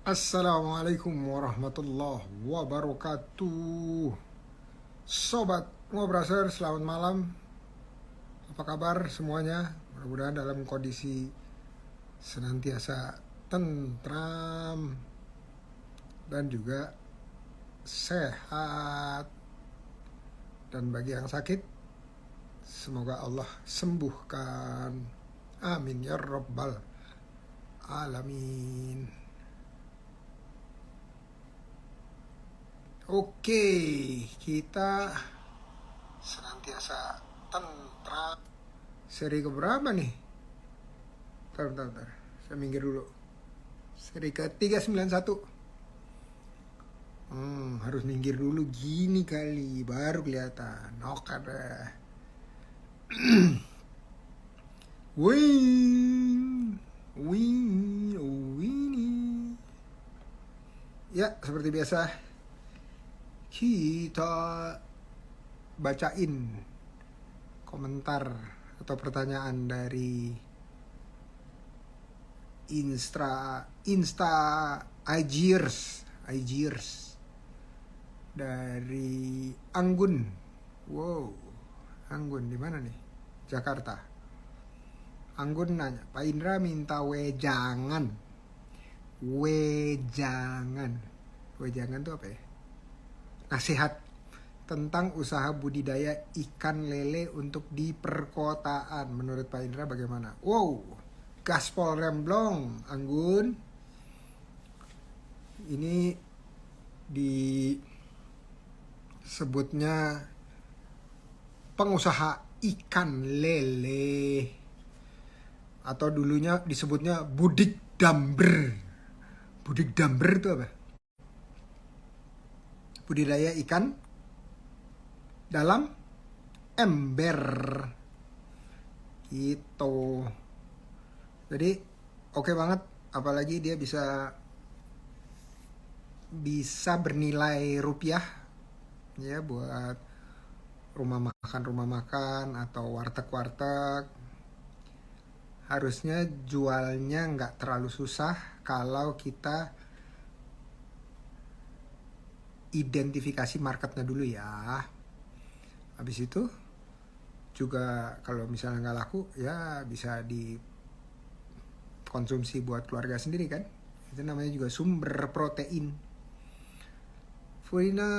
Assalamualaikum warahmatullahi wabarakatuh. Sobat Ngobraser, selamat malam. Apa kabar semuanya? Mudah-mudahan dalam kondisi senantiasa tentram dan juga sehat. Dan bagi yang sakit, semoga Allah sembuhkan. Amin ya rabbal alamin. Oke, kita senantiasa tentram. Seri keberapa nih? Bentar. Saya minggir dulu. Seri ke 391. Harus minggir dulu gini kali, baru kelihatan. Oke deh. Wing. Ya, seperti biasa, kita bacain komentar atau pertanyaan dari Insta IGers dari Anggun. Wow, Anggun di mana nih? Jakarta. Anggun nanya, Pak Indra minta wejangan. Wejangan tuh apa ya? Nasihat tentang usaha budidaya ikan lele untuk di perkotaan. Menurut Pak Indra bagaimana? Wow, gaspol remblong, Anggun. Ini disebutnya pengusaha ikan lele, atau dulunya disebutnya budik damber. Budik damber itu apa? Budidaya ikan dalam ember gitu. Jadi oke banget, apalagi dia bisa bernilai rupiah ya buat rumah makan atau warteg. Harusnya jualnya nggak terlalu susah kalau kita identifikasi marketnya dulu ya. Habis itu juga kalau misalnya nggak laku ya bisa dikonsumsi buat keluarga sendiri kan. Itu namanya juga sumber protein. Furina,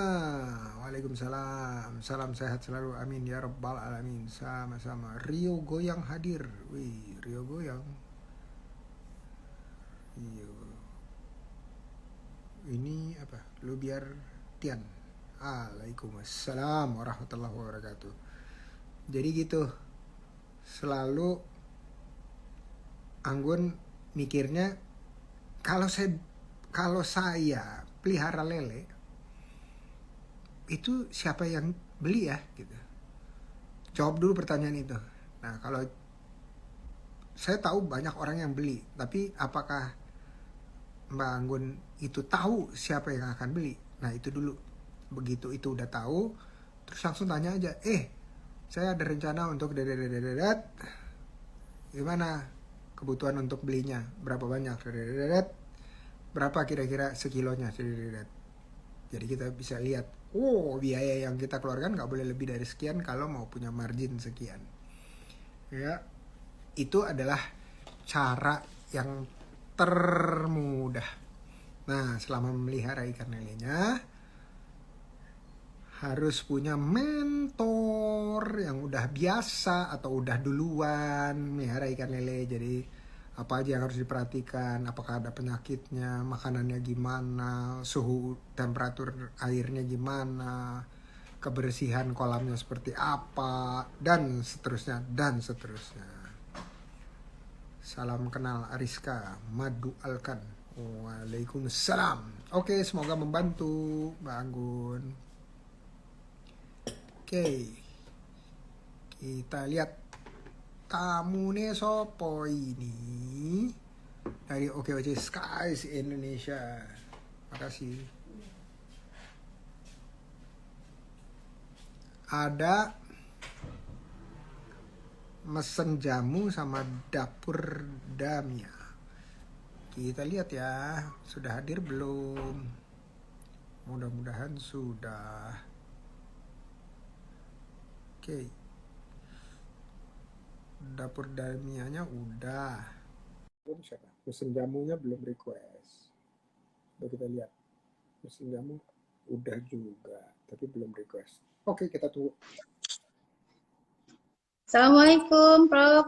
waalaikumsalam, salam sehat selalu, amin ya rabbal alamin. Sama-sama. Rio Goyang hadir. Wih, Rio Goyang. Ini apa? Lubiar Tian. Waalaikumsalam warahmatullahi wabarakatuh. Jadi gitu, selalu Anggun mikirnya kalau saya pelihara lele, itu siapa yang beli ya gitu. Jawab dulu pertanyaan itu. Nah, kalau saya tahu banyak orang yang beli, tapi apakah Mbak Anggun itu tahu siapa yang akan beli? Nah, itu dulu. Begitu itu udah tahu, terus langsung tanya aja, saya ada rencana untuk gimana kebutuhan untuk belinya, berapa banyak, berapa kira-kira sekilonya. Jadi kita bisa lihat, biaya yang kita keluarkan nggak boleh lebih dari sekian kalau mau punya margin sekian. Ya, itu adalah cara yang termudah. Nah, selama memelihara ikan lelenya harus punya mentor yang udah biasa atau udah duluan melihara ikan lele. Jadi apa aja yang harus diperhatikan, apakah ada penyakitnya, makanannya gimana, suhu temperatur airnya gimana, kebersihan kolamnya seperti apa, dan seterusnya. Salam kenal Ariska Madu Alkan. Waalaikumsalam. Oke, semoga membantu Mbak Anggun. Oke, kita lihat tamune sopo ini dari OKOC Skies Indonesia. Makasih. Ada mesen jamu sama dapur Damia. Kita lihat ya, sudah hadir belum? Mudah-mudahan sudah. Oke, dapur Damianya udah. Belum siapa? Mesin jamunya belum request. Coba kita lihat. Mesin jamu udah juga, tapi belum request. Oke, kita tunggu. Assalamualaikum, Prof.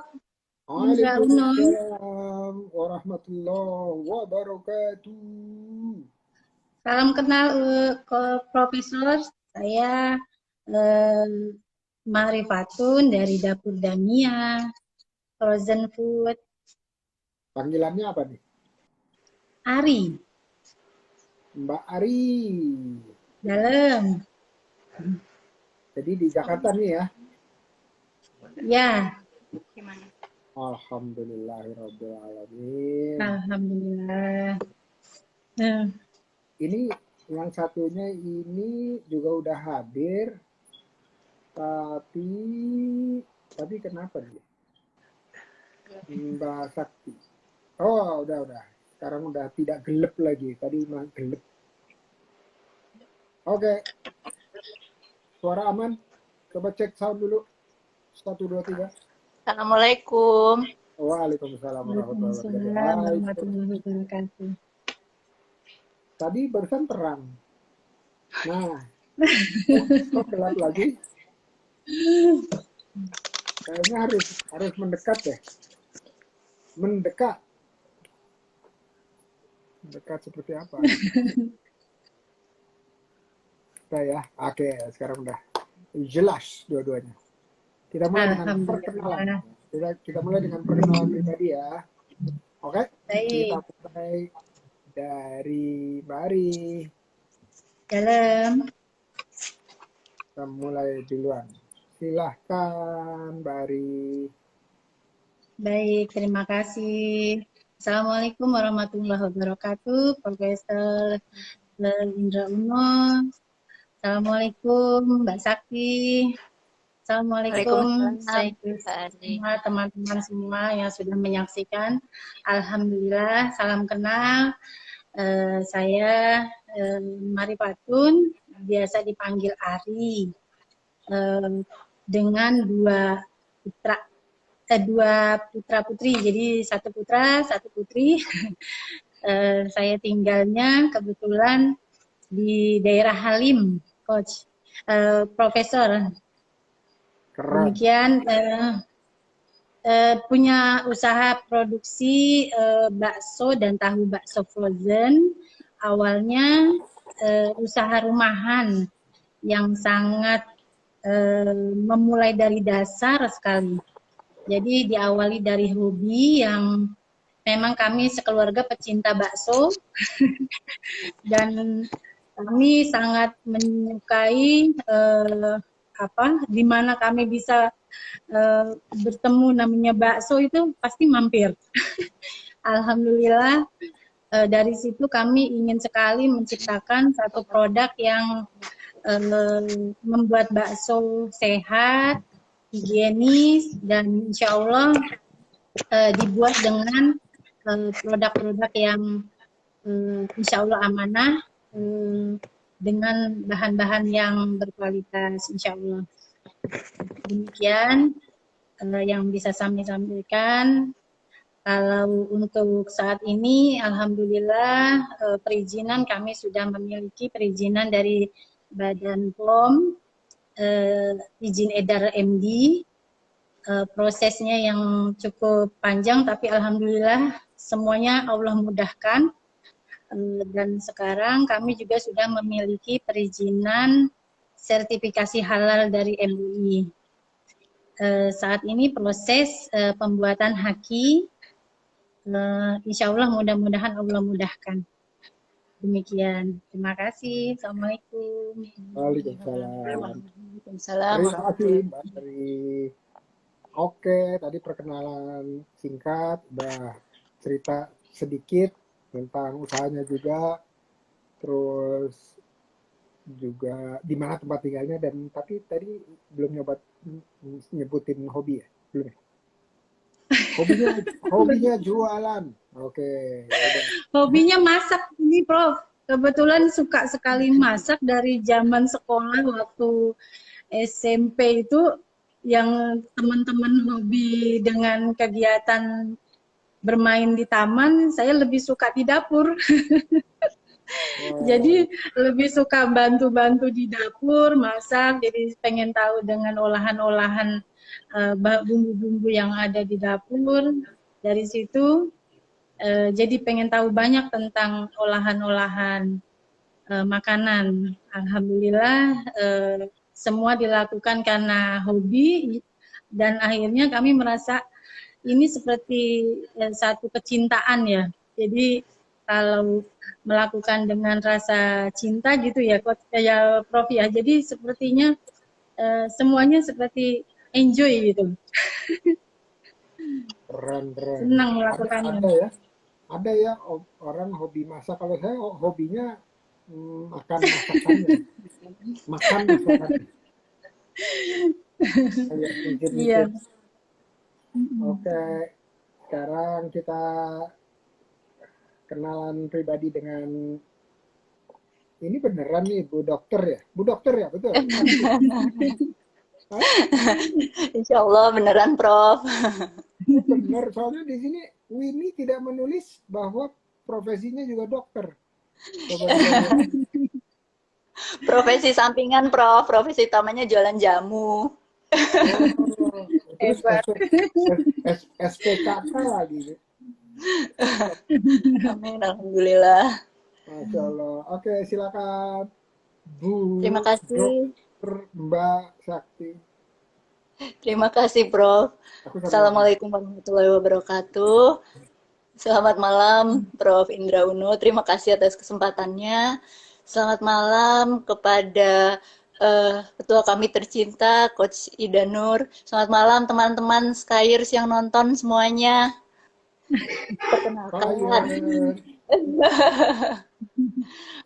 Indra Uno. Waalaikumsalam warahmatullahi wabarakatuh. Salam kenal ke Profesor. Saya Marifatun dari Dapur Damia, Frozen Food. Panggilannya apa nih? Ari. Mbak Ari. Dalam. Jadi di Jakarta nih ya? Ya. Alhamdulillahirrahmanirrahim. Alhamdulillah. Ini yang satunya ini juga udah hadir, tapi kenapa dia? Mbak Sakti. Oh, udah. Sekarang udah tidak gelap lagi. Tadi mah gelap. Oke. Suara aman? Coba cek sound dulu. 1, 2, 3. Assalamualaikum. Waalaikumsalam warahmatullahi Warahmatullahi wabarakatuh. Tadi barusan terang. Nah, kok gelap lagi? Kayaknya harus mendekat deh. Mendekat seperti apa? Udah ya. Oke, sekarang udah jelas dua-duanya. Kita mulai dengan perkenalan. Kita mulai dengan perkenalan pribadi ya. Oke? Baik. Kita mulai dari Bari. Dalam. Kita mulai duluan. Silahkan Bari. Baik, terima kasih. Assalamualaikum warahmatullahi wabarakatuh, Profesor Indra Uno. Assalamualaikum, Mbak Sakti. Assalamualaikum, semua teman-teman semua yang sudah menyaksikan. Alhamdulillah, salam kenal. Saya Marifatun, biasa dipanggil Ari. Dengan dua putra putri, jadi satu putra, satu putri. Saya tinggalnya kebetulan di daerah Halim, Coach, Profesor. Keren. Demikian punya usaha produksi bakso dan tahu bakso frozen. Awalnya usaha rumahan yang sangat memulai dari dasar sekali. Jadi diawali dari hobi yang memang kami sekeluarga pecinta bakso dan kami sangat menyukai di mana kami bisa bertemu namanya bakso itu pasti mampir. Alhamdulillah dari situ kami ingin sekali menciptakan satu produk yang membuat bakso sehat, higienis, dan insya Allah dibuat dengan produk-produk yang insya Allah amanah, dengan bahan-bahan yang berkualitas, insya Allah. Demikian yang bisa kami sampaikan. Kalau untuk saat ini, alhamdulillah perizinan kami sudah memiliki perizinan dari Badan POM, izin edar MD. Prosesnya yang cukup panjang, tapi alhamdulillah semuanya Allah mudahkan. Dan sekarang kami juga sudah memiliki perizinan sertifikasi halal dari MUI. Saat ini proses pembuatan haki, insya Allah mudah-mudahan Allah mudahkan. Demikian. Terima kasih. Assalamualaikum. Waalaikumsalam. Terima kasih Mbak Ari. Oke, tadi perkenalan singkat, udah cerita sedikit tentang usahanya juga, terus juga di mana tempat tinggalnya, dan tapi tadi belum nyebutin hobi ya, belum ya? Hobinya hobinya jualan. Oke, ya udah. Hobinya masak ini, Prof. Kebetulan suka sekali masak dari zaman sekolah waktu SMP itu yang teman-teman hobi dengan kegiatan bermain di taman, saya lebih suka di dapur. Jadi Wow. lebih suka bantu-bantu di dapur, masak, jadi pengen tahu dengan olahan-olahan bumbu-bumbu yang ada di dapur. Dari situ jadi pengen tahu banyak tentang olahan-olahan makanan. Alhamdulillah semua dilakukan karena hobi dan akhirnya kami merasa ini seperti satu kecintaan ya. Jadi kalau melakukan dengan rasa cinta gitu ya, ya Prof ya. Jadi sepertinya semuanya seperti enjoy gitu, Keren, keren. senang Ada melakukannya. ada ya. Ada ya orang hobi masak. Kalau saya hobinya makan masakannya. Makan masakannya. Kayak Iya. mikir-mikir. Oke, sekarang kita kenalan pribadi dengan ini beneran nih Bu Dokter ya? Bu Dokter ya, betul? Hah? Insya Allah beneran, Prof. Bener, soalnya di sini Winnie tidak menulis bahwa profesinya juga dokter. Coba kita lihat. Profesi sampingan, Prof. Profesi utamanya jualan jamu. Oh, terus Hebat. SPKK lagi. Amin, alhamdulillah. Masya Allah. Oke, silakan Bu Terima kasih. Dokter Mbak Sakti. Terima kasih, Prof. Aku satu lagi. Assalamualaikum warahmatullahi wabarakatuh. Selamat malam, Prof. Indra Uno. Terima kasih atas kesempatannya. Selamat malam kepada ketua kami tercinta, Coach Ida Nur. Selamat malam teman-teman Skyers yang nonton semuanya.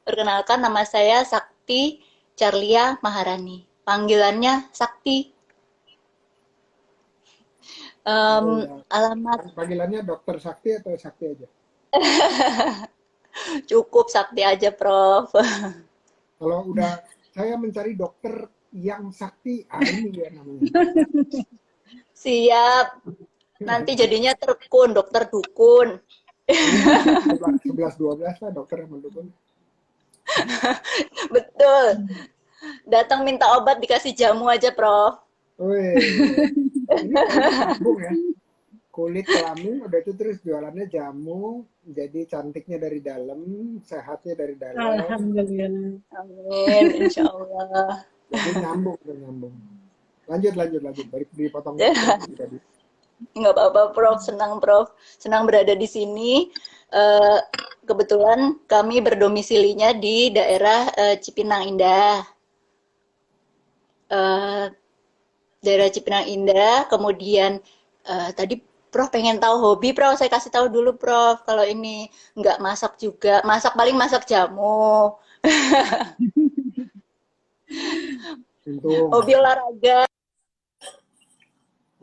Perkenalkan, nama saya Sakti Charlia Maharani. Panggilannya Sakti. Alamat Panggilannya Dokter Sakti atau Sakti aja? cukup Sakti aja, Prof. Kalau udah saya mencari dokter yang sakti, ini ya namanya. Siap. Nanti jadinya terkun, dokter dukun. 11-12 lah dokter yang mendukung. Betul. Datang minta obat dikasih jamu aja, Prof. Wih, ini nyambung ya. Kulit kelamin, udah itu terus jualannya jamu, jadi cantiknya dari dalam, sehatnya dari dalam. Alhamdulillah. Amin, insya Allah. Jadi nyambung. Lanjut. Dipotong tadi. Nggak apa-apa, Prof. Senang, Prof. Senang berada di sini. Kebetulan kami berdomisilinya di daerah Cipinang Indah. Daerah Cipinang Indah, kemudian tadi Prof pengen tahu hobi, Prof. Saya kasih tahu dulu, Prof. Kalau ini nggak masak juga, paling masak jamu. Hobi olahraga.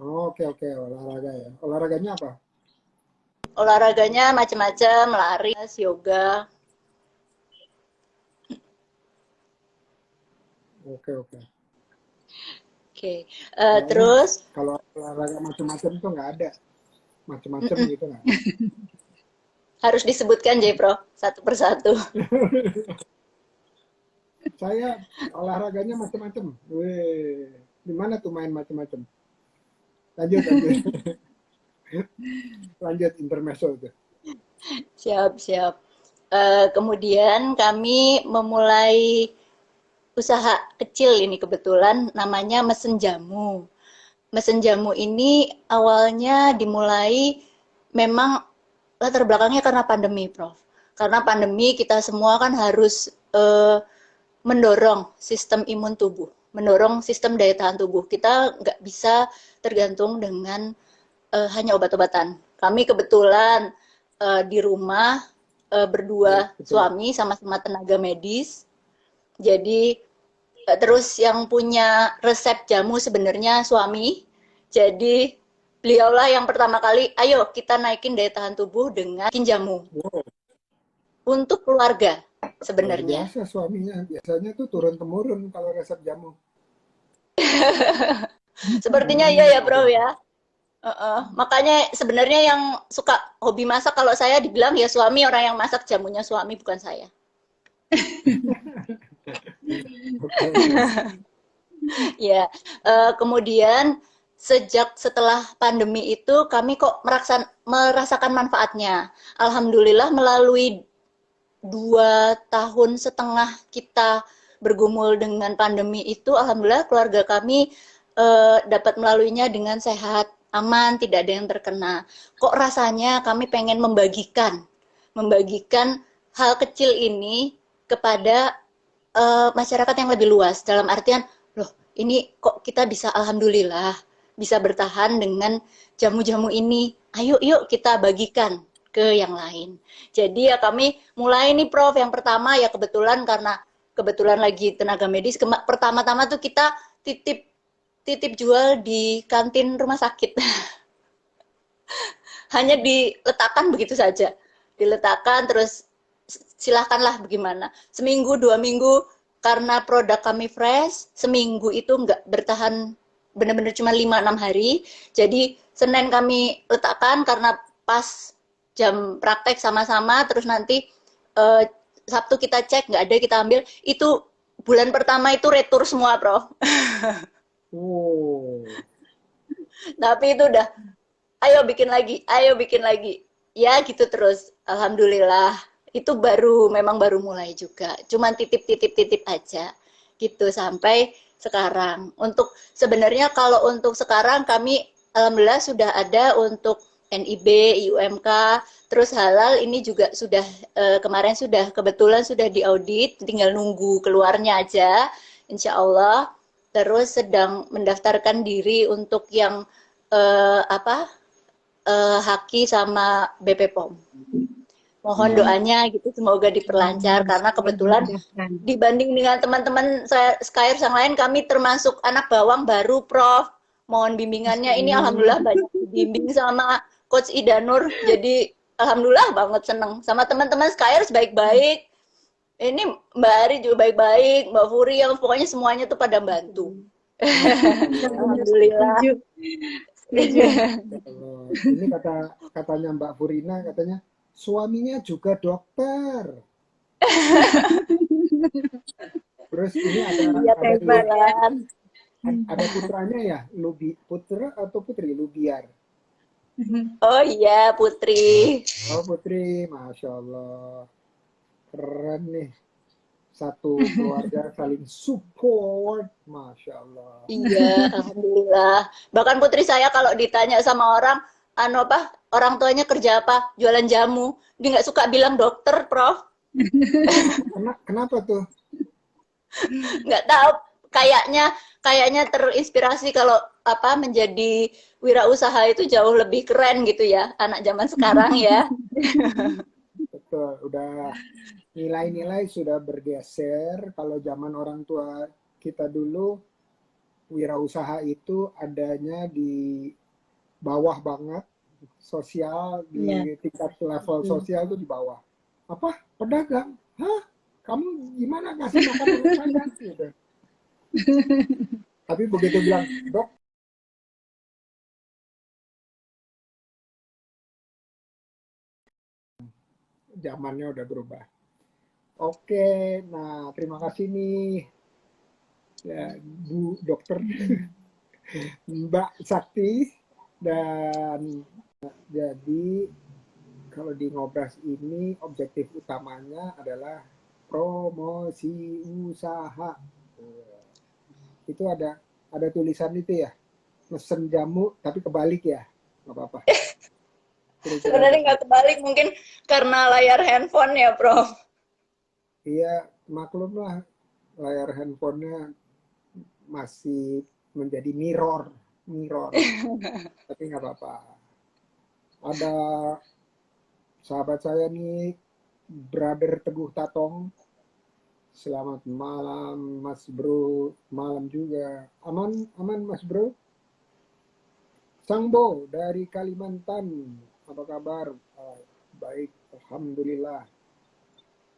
Oke, olahraga ya. Olahraganya apa? Olahraganya macam-macam, lari, yoga. Oke. Terus kalau olahraga macam-macam tuh nggak ada. Macam-macam gitu nggak? Harus disebutkan, J, Prof. Satu persatu. Saya olahraganya macam-macam. Wih, di mana tuh main macam-macam? Lanjut. Lanjut intermezzo tuh. Siap. Kemudian kami memulai usaha kecil ini kebetulan namanya Mesen Jamu. Mesen Jamu ini awalnya dimulai memang latar belakangnya karena pandemi, Prof. Karena pandemi kita semua kan harus mendorong sistem imun tubuh, mendorong sistem daya tahan tubuh. Kita nggak bisa tergantung dengan hanya obat-obatan. Kami kebetulan di rumah berdua suami sama-sama tenaga medis. Jadi terus yang punya resep jamu sebenarnya suami. Jadi beliaulah yang pertama kali, ayo kita naikin daya tahan tubuh dengan bikin jamu Wow, untuk keluarga luar sebenarnya. biasa suaminya. Biasanya tuh turun temurun kalau resep jamu. Sepertinya iya ya, Bro ya. Makanya sebenarnya yang suka hobi masak kalau saya dibilang ya suami, orang yang masak jamunya suami bukan saya. Oke, oke. Ya, kemudian setelah pandemi itu kami kok merasakan manfaatnya. Alhamdulillah melalui 2 tahun setengah kita bergumul dengan pandemi itu, alhamdulillah keluarga kami dapat melaluinya dengan sehat, aman, tidak ada yang terkena. Kok rasanya kami pengen membagikan hal kecil ini kepada masyarakat yang lebih luas. Dalam artian, loh ini kok kita bisa alhamdulillah bisa bertahan dengan jamu-jamu ini. Ayo yuk kita bagikan ke yang lain. Jadi ya kami mulai nih Prof. Yang pertama ya kebetulan lagi tenaga medis. Pertama-tama tuh kita titip titip jual di kantin rumah sakit. Hanya diletakkan begitu saja. Diletakkan terus silahkanlah bagaimana. Seminggu, 2 minggu, karena produk kami fresh, seminggu itu nggak bertahan benar-benar cuma 5-6 hari. Jadi Senin kami letakkan karena pas jam praktek sama-sama, terus nanti eh, Sabtu kita cek, nggak ada kita ambil. Itu bulan pertama itu retur semua, Prof. Oh, Tapi itu udah ayo bikin lagi. Ya gitu terus. Alhamdulillah. Itu memang baru mulai juga. Cuman titip aja. Gitu sampai sekarang. Untuk sebenarnya kalau untuk sekarang kami alhamdulillah sudah ada untuk NIB, IUMK, terus halal ini juga sudah kemarin kebetulan sudah diaudit, tinggal nunggu keluarnya aja, insya Allah. Terus sedang mendaftarkan diri untuk yang apa Haki sama BP POM. Mohon doanya gitu semoga diperlancar karena kebetulan dibanding dengan teman-teman saya Skyers yang lain kami termasuk anak bawang baru Prof. Mohon bimbingannya ini alhamdulillah banyak dibimbing sama Coach Idanur. Jadi alhamdulillah banget seneng sama teman-teman Skyers baik-baik. Ini Mbak Ari juga baik-baik, Mbak Furi yang pokoknya semuanya tuh pada bantu. Alhamdulillah. Setuju, setuju. kalau ini katanya Mbak Furina katanya suaminya juga dokter. Terus ini Iya ada tembalan. ada putranya ya, Putra atau Putri Lubiar. Oh iya Putri. Oh Putri, masya Allah, keren nih. Satu keluarga saling support, masya Allah. Iya, alhamdulillah. Bahkan putri saya kalau ditanya sama orang, orang tuanya kerja apa? Jualan jamu. Dia nggak suka bilang dokter, Prof. Kenapa tuh? Nggak tahu. Kayaknya terinspirasi kalau menjadi wirausaha itu jauh lebih keren gitu ya, anak zaman sekarang ya. Betul, udah nilai-nilai sudah bergeser. Kalau zaman orang tua kita dulu, wirausaha itu adanya di bawah banget, sosial Iya. di tingkat level sosial itu di bawah. Apa? Pedagang? Hah? Kamu gimana ngasih makan anak saya? Gitu. Tapi begitu bilang, dok, zamannya udah berubah. Oke, nah terima kasih nih ya, Bu Dokter Mbak Sakti. Dan jadi kalau di Ngobras ini objektif utamanya adalah promosi usaha. Itu ada tulisan itu ya, mesen jamu tapi kebalik ya, nggak apa-apa. Kira-kira Sebenarnya nggak kebalik, mungkin karena layar handphone ya, Prof. iya, maklum lah, layar handphonenya masih menjadi mirror, tapi nggak apa-apa. Ada sahabat saya nih, Brother Teguh Tatong. Selamat malam, Mas Bro. Malam juga. Aman, aman, Mas Bro. Sangbo dari Kalimantan, apa kabar? Baik, alhamdulillah.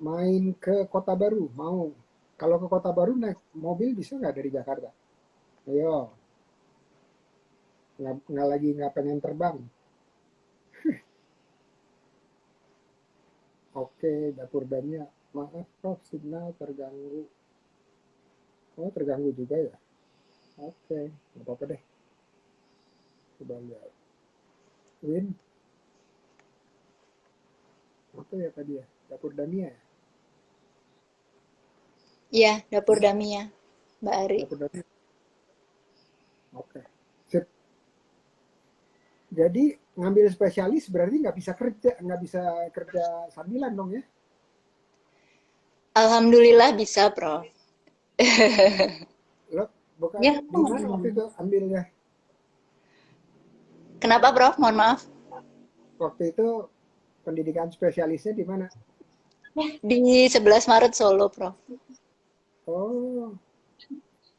Main ke Kota Baru, mau? Kalau ke Kota Baru naik mobil bisa nggak dari Jakarta? Ayo, nggak pengen terbang. Oke, dapur Damia. Maaf, Prof, signal terganggu. Oh, terganggu juga ya? Oke, nggak apa-apa deh. Coba lihat. Win, apa ya tadi ya? Dapur Damia ya? Iya, dapur Damia, Mbak Ari. Dapur Damia. Oke, sip. Jadi ngambil spesialis berarti nggak bisa kerja sambilan dong ya? Alhamdulillah bisa, Prof. Lo bukan Ya, di mana waktu itu ambilnya? kenapa, Prof? Mohon maaf. Waktu itu pendidikan spesialisnya di mana? Di 11 Maret Solo, Prof. Oh,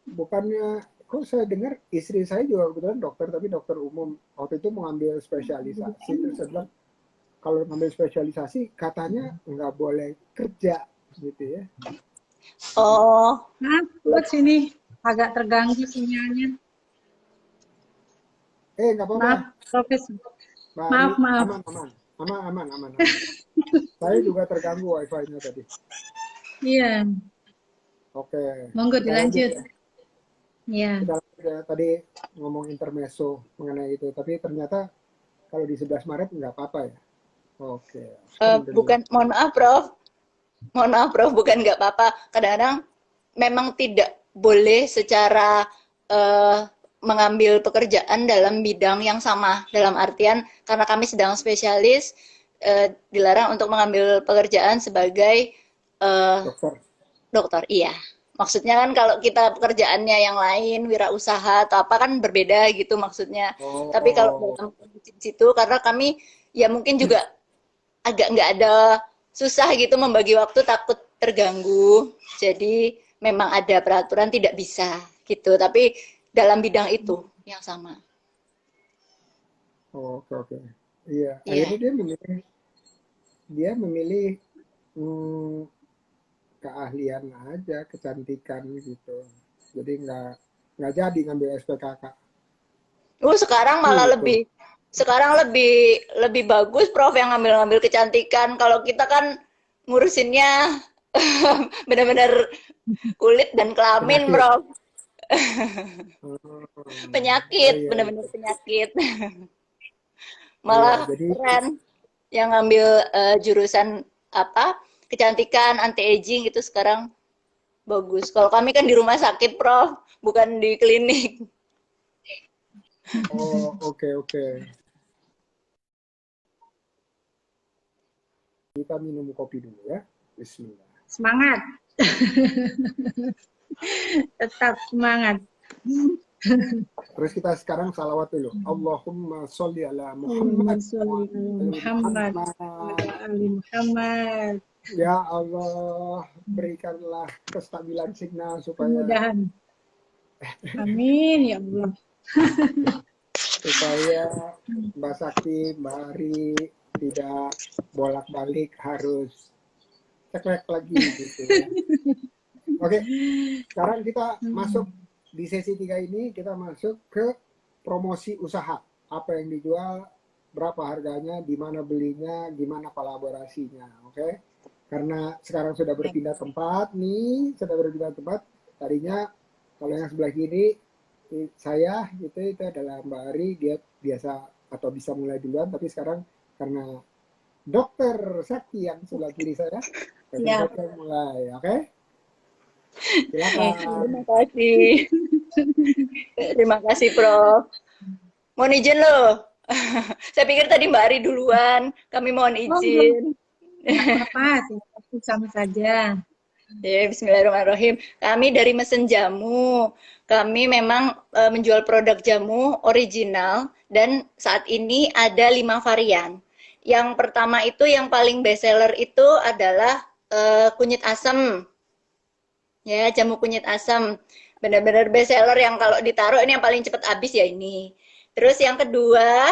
bukannya kok saya dengar istri saya juga kebetulan dokter tapi dokter umum. Waktu itu mau ambil spesialisasi terus saya bilang kalau ngambil spesialisasi katanya nggak boleh kerja gitu ya. Oh, Maaf, Coach, sini agak terganggu sinyalnya. Nggak apa-apa. Maaf, Profesor. Mbak Maaf, Ari, maaf. aman. Saya juga terganggu wifi-nya tadi. Iya, Oke. monggo Kita lanjut dilanjut. ya. Iya. Kita lanjut ya. Tadi ngomong intermezzo mengenai itu, tapi ternyata kalau di 11 Maret nggak apa-apa ya. Oke. Alhamdulillah. bukan, mohon maaf, Prof. Mohon maaf, Prof, bukan nggak apa-apa. Kadang-kadang memang tidak boleh secara mengambil pekerjaan dalam bidang yang sama. Dalam artian, karena kami sedang spesialis, dilarang untuk mengambil pekerjaan sebagai Dokter. dokter. Iya. Maksudnya kan kalau kita pekerjaannya yang lain, wirausaha atau apa kan berbeda gitu maksudnya. Tapi kalau dalam kondisi situ, karena kami ya mungkin juga agak nggak ada susah gitu membagi waktu, takut terganggu. Jadi memang ada peraturan tidak bisa gitu. Tapi dalam bidang itu yang sama. Oke. Iya. Iya. Akhirnya dia memilih keahlian aja, kecantikan gitu. Jadi nggak jadi ngambil SPKK. Sekarang malah Gitu. lebih bagus, Prof, yang ngambil kecantikan. Kalau kita kan ngurusinnya benar-benar kulit dan kelamin, Penyakit. Prof. Penyakit, Iya. benar-benar penyakit. Iya, Malah jadi keren yang ngambil jurusan apa? Kecantikan, anti-aging itu sekarang bagus. Kalau kami kan di rumah sakit, Prof, bukan di klinik. oke. Kita minum kopi dulu ya. Bismillah. Semangat. Tetap semangat. Terus kita sekarang salawat dulu. Allahumma sholli ala Allahumma Muhammad. sholli ala Muhammad wa ala ali Muhammad. Ya Allah, berikanlah kestabilan signal supaya Mudah-mudahan. Amin ya Allah. supaya Mbak Sakti, Mbak Ari tidak bolak-balik harus ceklek lagi gitu ya. Oke, sekarang kita masuk di sesi 3 ini, kita masuk ke promosi usaha. Apa yang dijual, berapa harganya, di mana belinya, gimana kolaborasinya, oke? Karena sekarang sudah berpindah tempat nih, tadinya kalau yang sebelah kiri saya itu adalah Mbak Ari, dia biasa atau bisa mulai duluan, tapi sekarang karena Dokter Sakti yang sebelah kiri saya, dokter mulai, oke? Silakan. Terima kasih. Terima kasih, Prof. Mohon izin loh. Saya pikir tadi Mbak Ari duluan. Kami mohon izin. Nggak apa-apa, sama saja. Ya, bismillahirrahmanirrahim. Kami dari Mesen Jamu. Kami memang menjual produk jamu original dan saat ini ada 5 varian. Yang pertama itu yang paling best seller itu adalah kunyit asam. Ya, jamu kunyit asam. Benar-benar best seller yang kalau ditaruh ini yang paling cepat habis ya ini. Terus yang kedua,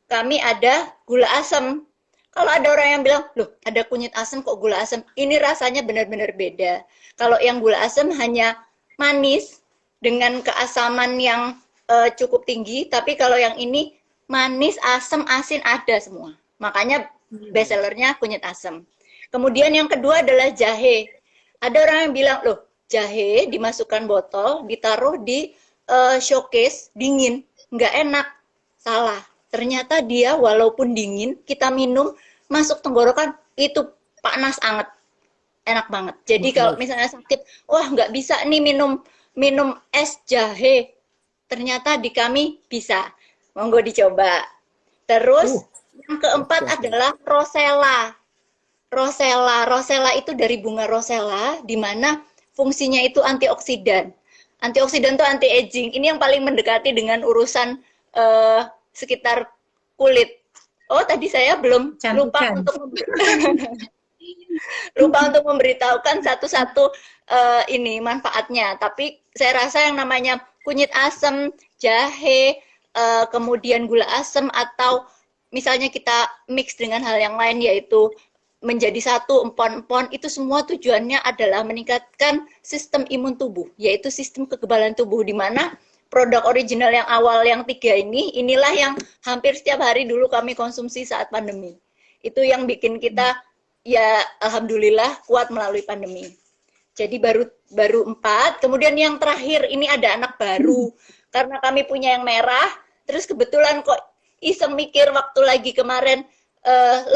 kami ada gula asam. Kalau ada orang yang bilang, loh ada kunyit asam kok gula asam, ini rasanya benar-benar beda. Kalau yang gula asam hanya manis dengan keasaman yang cukup tinggi, tapi kalau yang ini manis, asam, asin ada semua. Makanya bestsellernya kunyit asam. Kemudian yang kedua adalah jahe. Ada orang yang bilang, loh jahe dimasukkan botol, ditaruh di showcase, dingin, nggak enak. Salah. Ternyata dia walaupun dingin, kita minum, masuk tenggorokan, itu panas anget. Enak banget. Jadi kalau misalnya sakit, wah nggak bisa nih minum es jahe. Ternyata di kami bisa. Monggo dicoba. Terus yang keempat adalah rosella. Rosella itu dari bunga rosella, di mana fungsinya itu antioksidan. Antioksidan itu anti-aging. Ini yang paling mendekati dengan urusan sekitar kulit. Oh, tadi saya belum lupa untuk memberitahukan satu-satu ini manfaatnya. Tapi saya rasa yang namanya kunyit asam, jahe, kemudian gula asam, atau misalnya kita mix dengan hal yang lain yaitu menjadi satu empon-empon, itu semua tujuannya adalah meningkatkan sistem imun tubuh, yaitu sistem kekebalan tubuh, di mana produk original yang awal yang 3 inilah yang hampir setiap hari dulu kami konsumsi saat pandemi. Itu yang bikin kita ya alhamdulillah kuat melalui pandemi. Jadi baru 4, kemudian yang terakhir ini ada anak baru, karena kami punya yang merah, terus kebetulan kok iseng mikir waktu lagi kemarin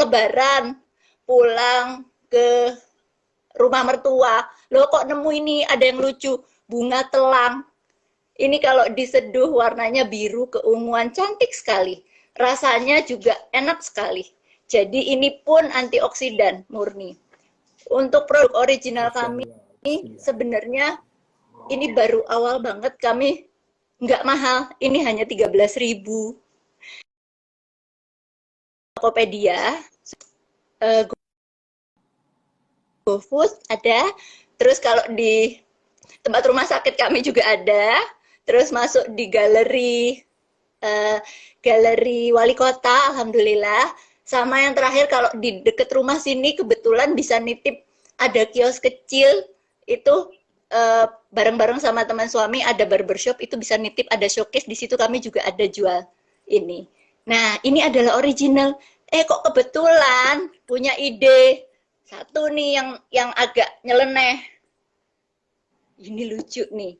lebaran, pulang ke rumah mertua, loh kok nemu ini ada yang lucu, bunga telang. Ini kalau diseduh warnanya biru keunguan, cantik sekali. Rasanya juga enak sekali. Jadi ini pun antioksidan murni. Untuk produk original kami sebenarnya ini baru awal banget, kami nggak mahal, ini hanya 13.000. Tokopedia, GoFood ada, terus kalau di tempat rumah sakit kami juga ada, terus masuk di galeri wali kota, alhamdulillah. Sama yang terakhir kalau di deket rumah sini kebetulan bisa nitip, ada kios kecil, itu bareng-bareng sama teman suami ada barbershop, itu bisa nitip, ada showcase, di situ kami juga ada jual ini. Nah, ini adalah original. Kok kebetulan punya ide satu nih yang agak nyeleneh. Ini lucu nih.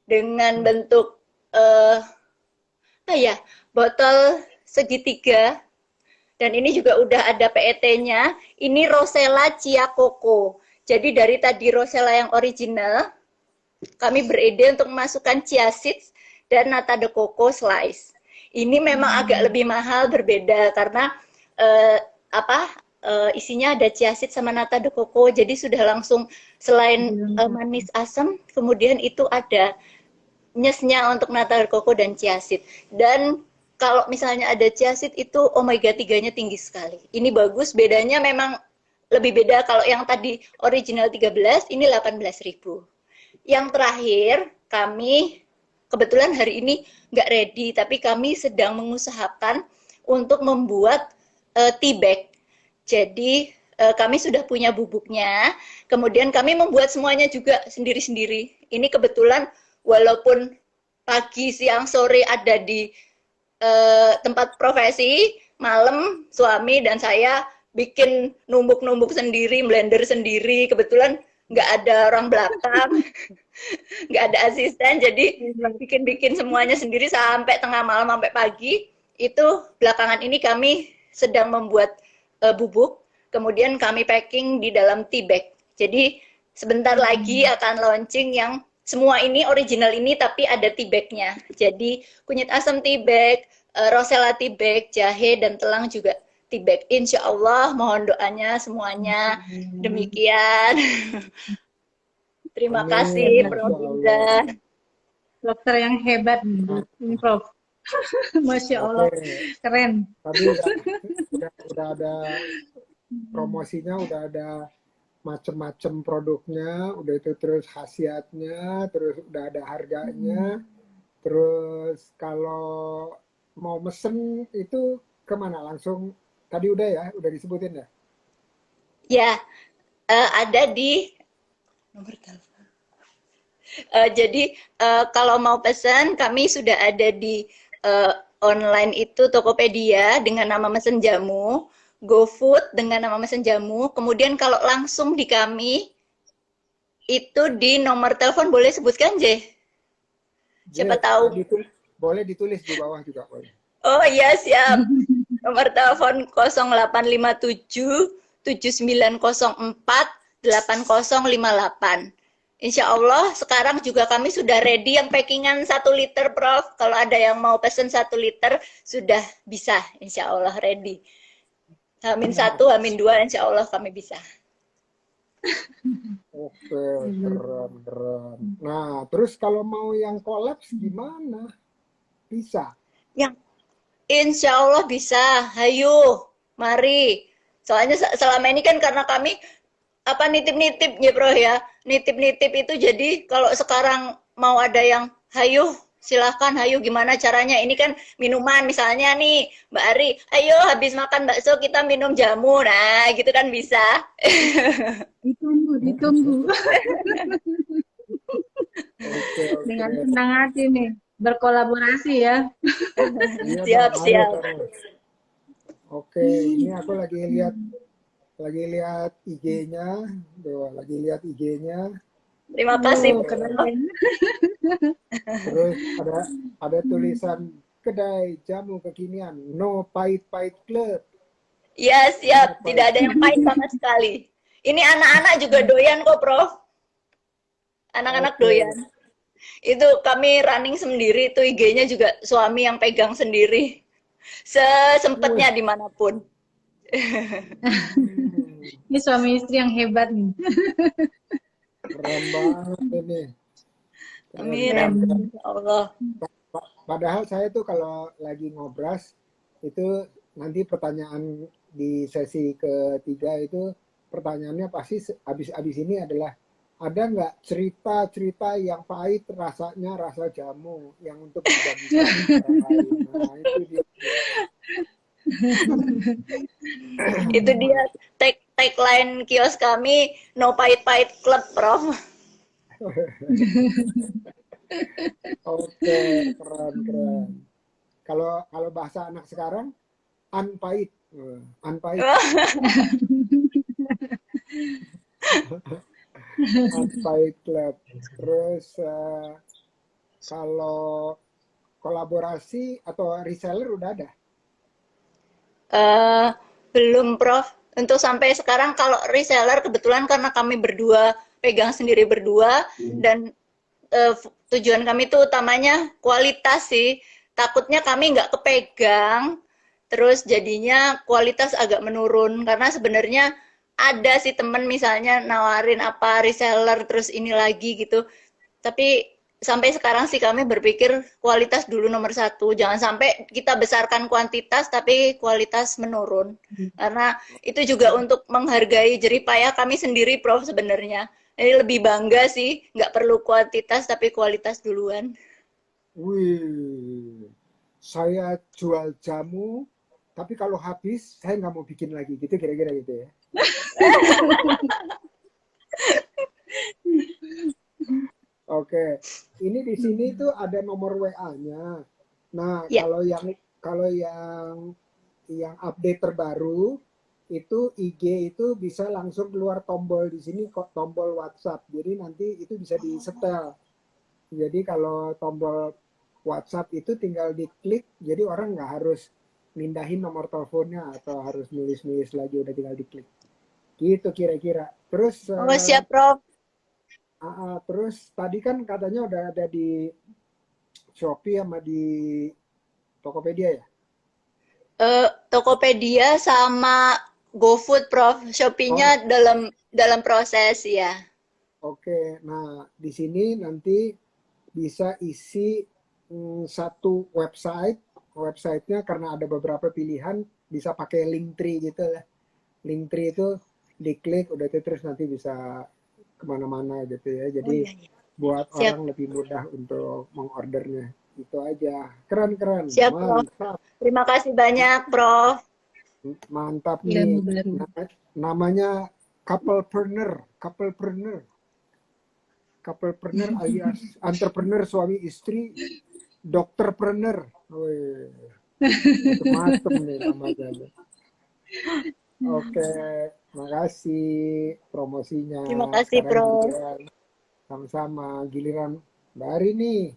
Dengan bentuk botol segitiga, dan ini juga udah ada PET-nya. Ini Rosella Chia Coco. Jadi dari tadi Rosella yang original, kami beride untuk memasukkan chia seeds dan nata de coco slice. Ini memang agak lebih mahal, berbeda karena isinya ada chia seeds sama nata de coco. Jadi sudah langsung selain manis asam, kemudian itu ada nyesnya untuk nata de coco dan chia seed. Dan kalau misalnya ada chia seed itu omega 3-nya tinggi sekali. Ini bagus, bedanya memang lebih beda. Kalau yang tadi original 13, ini 18.000. Yang terakhir, kami kebetulan hari ini nggak ready, tapi kami sedang mengusahakan untuk membuat tea bag. Jadi kami sudah punya bubuknya, kemudian kami membuat semuanya juga sendiri-sendiri. Ini kebetulan walaupun pagi, siang, sore ada di tempat profesi, malam suami dan saya bikin numbuk-numbuk sendiri, blender sendiri. Kebetulan nggak ada orang belakang, nggak ada asisten, jadi bikin-bikin semuanya sendiri sampai tengah malam, sampai pagi. Itu belakangan ini kami sedang membuat bubuk, kemudian kami packing di dalam tea bag. Jadi sebentar lagi akan launching yang semua ini original ini, tapi ada tea bagnya. Jadi kunyit asam tea bag, Rosella tea bag, jahe dan telang juga tea bag. Insya Allah, mohon doanya semuanya. Demikian. Terima kasih, Prof. Dinda. Dokter yang hebat, ini Prof. Masya Allah, keren. Tadi udah ada promosinya, udah ada macem-macem produknya, udah itu terus khasiatnya, terus udah ada harganya, terus kalau mau mesen itu kemana? Langsung tadi udah ya, udah disebutin ya? Ya, ada di nomor telepon. Jadi kalau mau pesan kami sudah ada di online itu Tokopedia dengan nama Mesen Jamu, GoFood dengan nama Mesen Jamu. Kemudian kalau langsung di kami itu di nomor telepon boleh sebutkan J? Siapa tahu. Boleh ditulis di bawah juga boleh. Oh iya siap. Nomor telepon 0857 7904 8058. Insya Allah sekarang juga kami sudah ready yang packingan 1 liter Prof. Kalau ada yang mau pesen 1 liter sudah bisa insya Allah ready. H-1, H-2 insya Allah kami bisa. Oke, keren. Nah, terus kalau mau yang kolaps gimana? Bisa? Yang insya Allah bisa. Hayu, mari. Soalnya selama ini kan karena kami nitip-nitip ya bro ya. Nitip-nitip itu jadi kalau sekarang mau ada yang hayu silahkan hayu gimana caranya ini kan minuman misalnya nih Mbak Ari ayo habis makan bakso kita minum jamu nah gitu kan bisa. Ditunggu. Oke. Dengan senang hati nih berkolaborasi ya. Siap. Oke, ini aku lagi lihat IG-nya, Terima kasih. Terus ada tulisan kedai jamu kekinian, No Pahit-Pahit Club. Ya siap, tidak ada yang pahit sama sekali. Ini anak-anak juga doyan kok Prof. Anak-anak doyan. Itu kami running sendiri, itu IG-nya juga suami yang pegang sendiri. Sesempatnya dimanapun. Ini suami istri yang hebat nih. Keren banget ini. Amin. Ya Allah. Padahal saya tuh kalau lagi ngobras itu nanti pertanyaan di sesi ketiga itu pertanyaannya pasti abis ini adalah ada nggak cerita-cerita yang pahit rasanya rasa jamu yang untuk dibagikan nah, itu dia. Itu dia tagline kios kami No Pahit-Pahit Club Prof. Oke, keren. Kalau bahasa anak sekarang unpahit. Unpahit Club. Terus kalau kolaborasi atau reseller udah ada? Belum Prof. Untuk sampai sekarang kalau reseller kebetulan karena kami berdua pegang sendiri berdua dan tujuan kami itu utamanya kualitas sih. Takutnya kami nggak kepegang, terus jadinya kualitas agak menurun karena sebenarnya ada sih temen misalnya nawarin apa reseller terus ini lagi gitu. Tapi sampai sekarang sih kami berpikir kualitas dulu nomor 1. Jangan sampai kita besarkan kuantitas tapi kualitas menurun. Karena itu juga untuk menghargai jerih payah kami sendiri Prof sebenarnya. Jadi lebih bangga sih, nggak perlu kuantitas tapi kualitas duluan. Wih, saya jual jamu, tapi kalau habis saya nggak mau bikin lagi, gitu kira-kira gitu ya. Oke, ini di sini tuh ada nomor WA-nya. Nah, Ya. kalau yang update terbaru itu IG itu bisa langsung keluar tombol di sini kok tombol WhatsApp. Jadi nanti itu bisa disetel. Jadi kalau tombol WhatsApp itu tinggal diklik, jadi orang nggak harus mindahin nomor teleponnya atau harus nulis-nulis lagi, udah tinggal diklik. Gitu kira-kira. Terus Siap Prof. Terus tadi kan katanya udah ada di Shopee sama di Tokopedia ya? Tokopedia sama GoFood Prof. Shopee-nya dalam proses ya. Oke, nah di sini nanti bisa isi satu websitenya karena ada beberapa pilihan bisa pakai Linktree gitu lah. Linktree itu diklik udah itu terus nanti bisa kemana-mana gitu ya. Jadi buat Siap. orang lebih mudah untuk mengordernya. Itu aja. Keren. Siap, Prof. Mantap. Terima kasih banyak, Prof. Mantap Ilmu nih. baru. Namanya couplepreneur alias entrepreneur suami istri, dokterpreneur. Wih, macam-macam nih namanya. Oke, makasih promosinya. Terima kasih, Sekarang Prof. giliran sama-sama giliran Mbak Ari nih.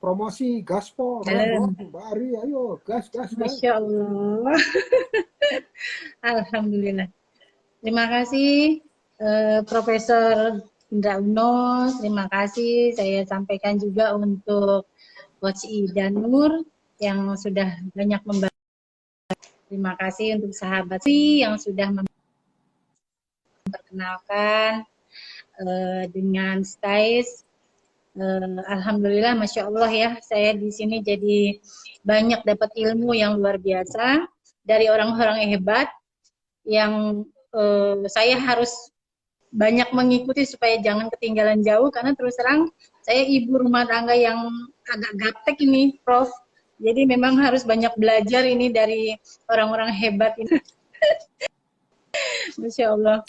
Promosi gaspol, Halo. Mbak Ari, ayo gas. Masya Allah. Alhamdulillah. Terima kasih Profesor Indra Uno. Terima kasih saya sampaikan juga untuk Coach Ida Nur yang sudah banyak membantu. Terima kasih untuk sahabat yang sudah memperkenalkan dengan Stais. Alhamdulillah, Masya Allah ya, saya di sini jadi banyak dapat ilmu yang luar biasa dari orang-orang hebat yang saya harus banyak mengikuti supaya jangan ketinggalan jauh, karena terus terang saya ibu rumah tangga yang agak gaptek ini, Prof. Jadi memang harus banyak belajar ini dari orang-orang hebat ini. Masya Allah.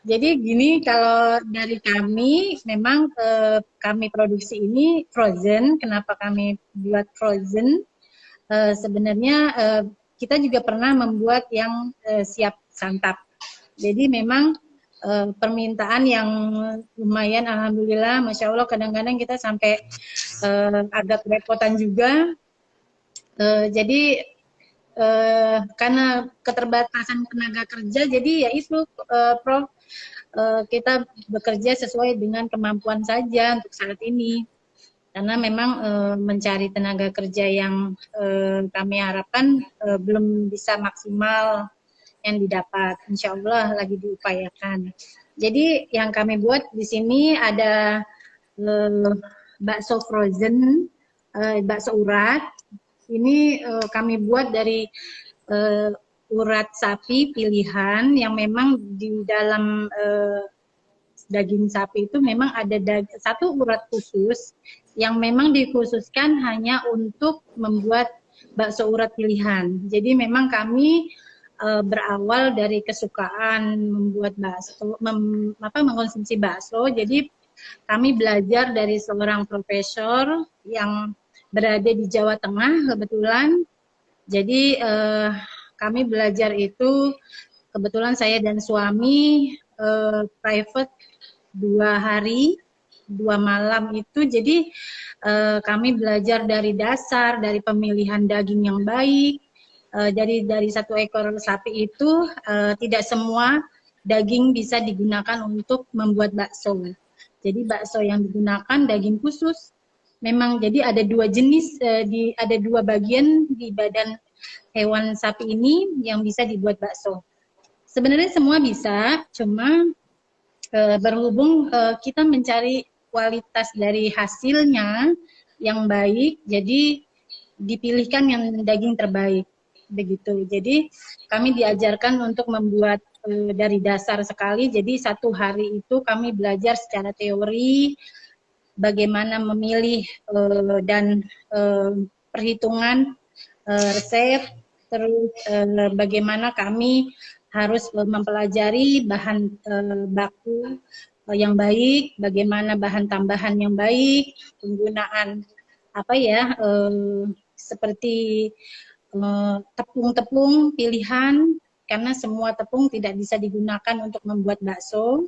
Jadi gini, kalau dari kami, memang kami produksi ini frozen. Kenapa kami buat frozen? Sebenarnya kita juga pernah membuat yang siap santap. Jadi memang permintaan yang lumayan, alhamdulillah, masya Allah, kadang-kadang kita sampai agak kerepotan juga. Jadi karena keterbatasan tenaga kerja, jadi ya itu Prof, kita bekerja sesuai dengan kemampuan saja untuk saat ini. Karena memang mencari tenaga kerja yang kami harapkan belum bisa maksimal yang didapat. Insya Allah lagi diupayakan. Jadi yang kami buat di sini ada bakso frozen, bakso urat. Ini kami buat dari urat sapi pilihan yang memang di dalam daging sapi itu memang ada satu urat khusus yang memang dikhususkan hanya untuk membuat bakso urat pilihan. Jadi memang kami berawal dari kesukaan membuat bakso, mengkonsumsi bakso. Jadi kami belajar dari seorang profesor yang berada di Jawa Tengah kebetulan. Jadi kami belajar itu kebetulan saya dan suami private 2 hari 2 malam itu. Jadi kami belajar dari dasar, dari pemilihan daging yang baik. Dari 1 ekor sapi itu tidak semua daging bisa digunakan untuk membuat bakso. Jadi bakso yang digunakan daging khusus. Memang jadi ada 2 jenis, ada 2 bagian di badan hewan sapi ini yang bisa dibuat bakso. Sebenarnya semua bisa, cuma berhubung kita mencari kualitas dari hasilnya yang baik, jadi dipilihkan yang daging terbaik, begitu. Jadi kami diajarkan untuk membuat dari dasar sekali. Jadi 1 hari itu kami belajar secara teori bagaimana memilih dan perhitungan resep, terus bagaimana kami harus mempelajari bahan baku yang baik, bagaimana bahan tambahan yang baik, penggunaan seperti tepung-tepung pilihan, karena semua tepung tidak bisa digunakan untuk membuat bakso.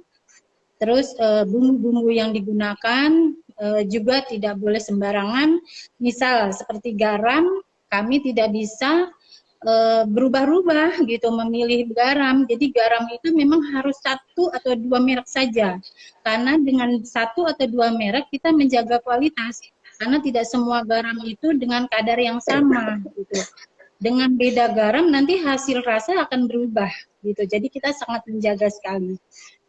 Terus bumbu-bumbu yang digunakan juga tidak boleh sembarangan. Misal seperti garam, kami tidak bisa berubah-ubah gitu memilih garam. Jadi garam itu memang harus 1 atau 2 merek saja. Karena dengan 1 atau 2 merek kita menjaga kualitas. Karena tidak semua garam itu dengan kadar yang sama gitu. Dengan beda garam nanti hasil rasa akan berubah gitu. Jadi kita sangat menjaga sekali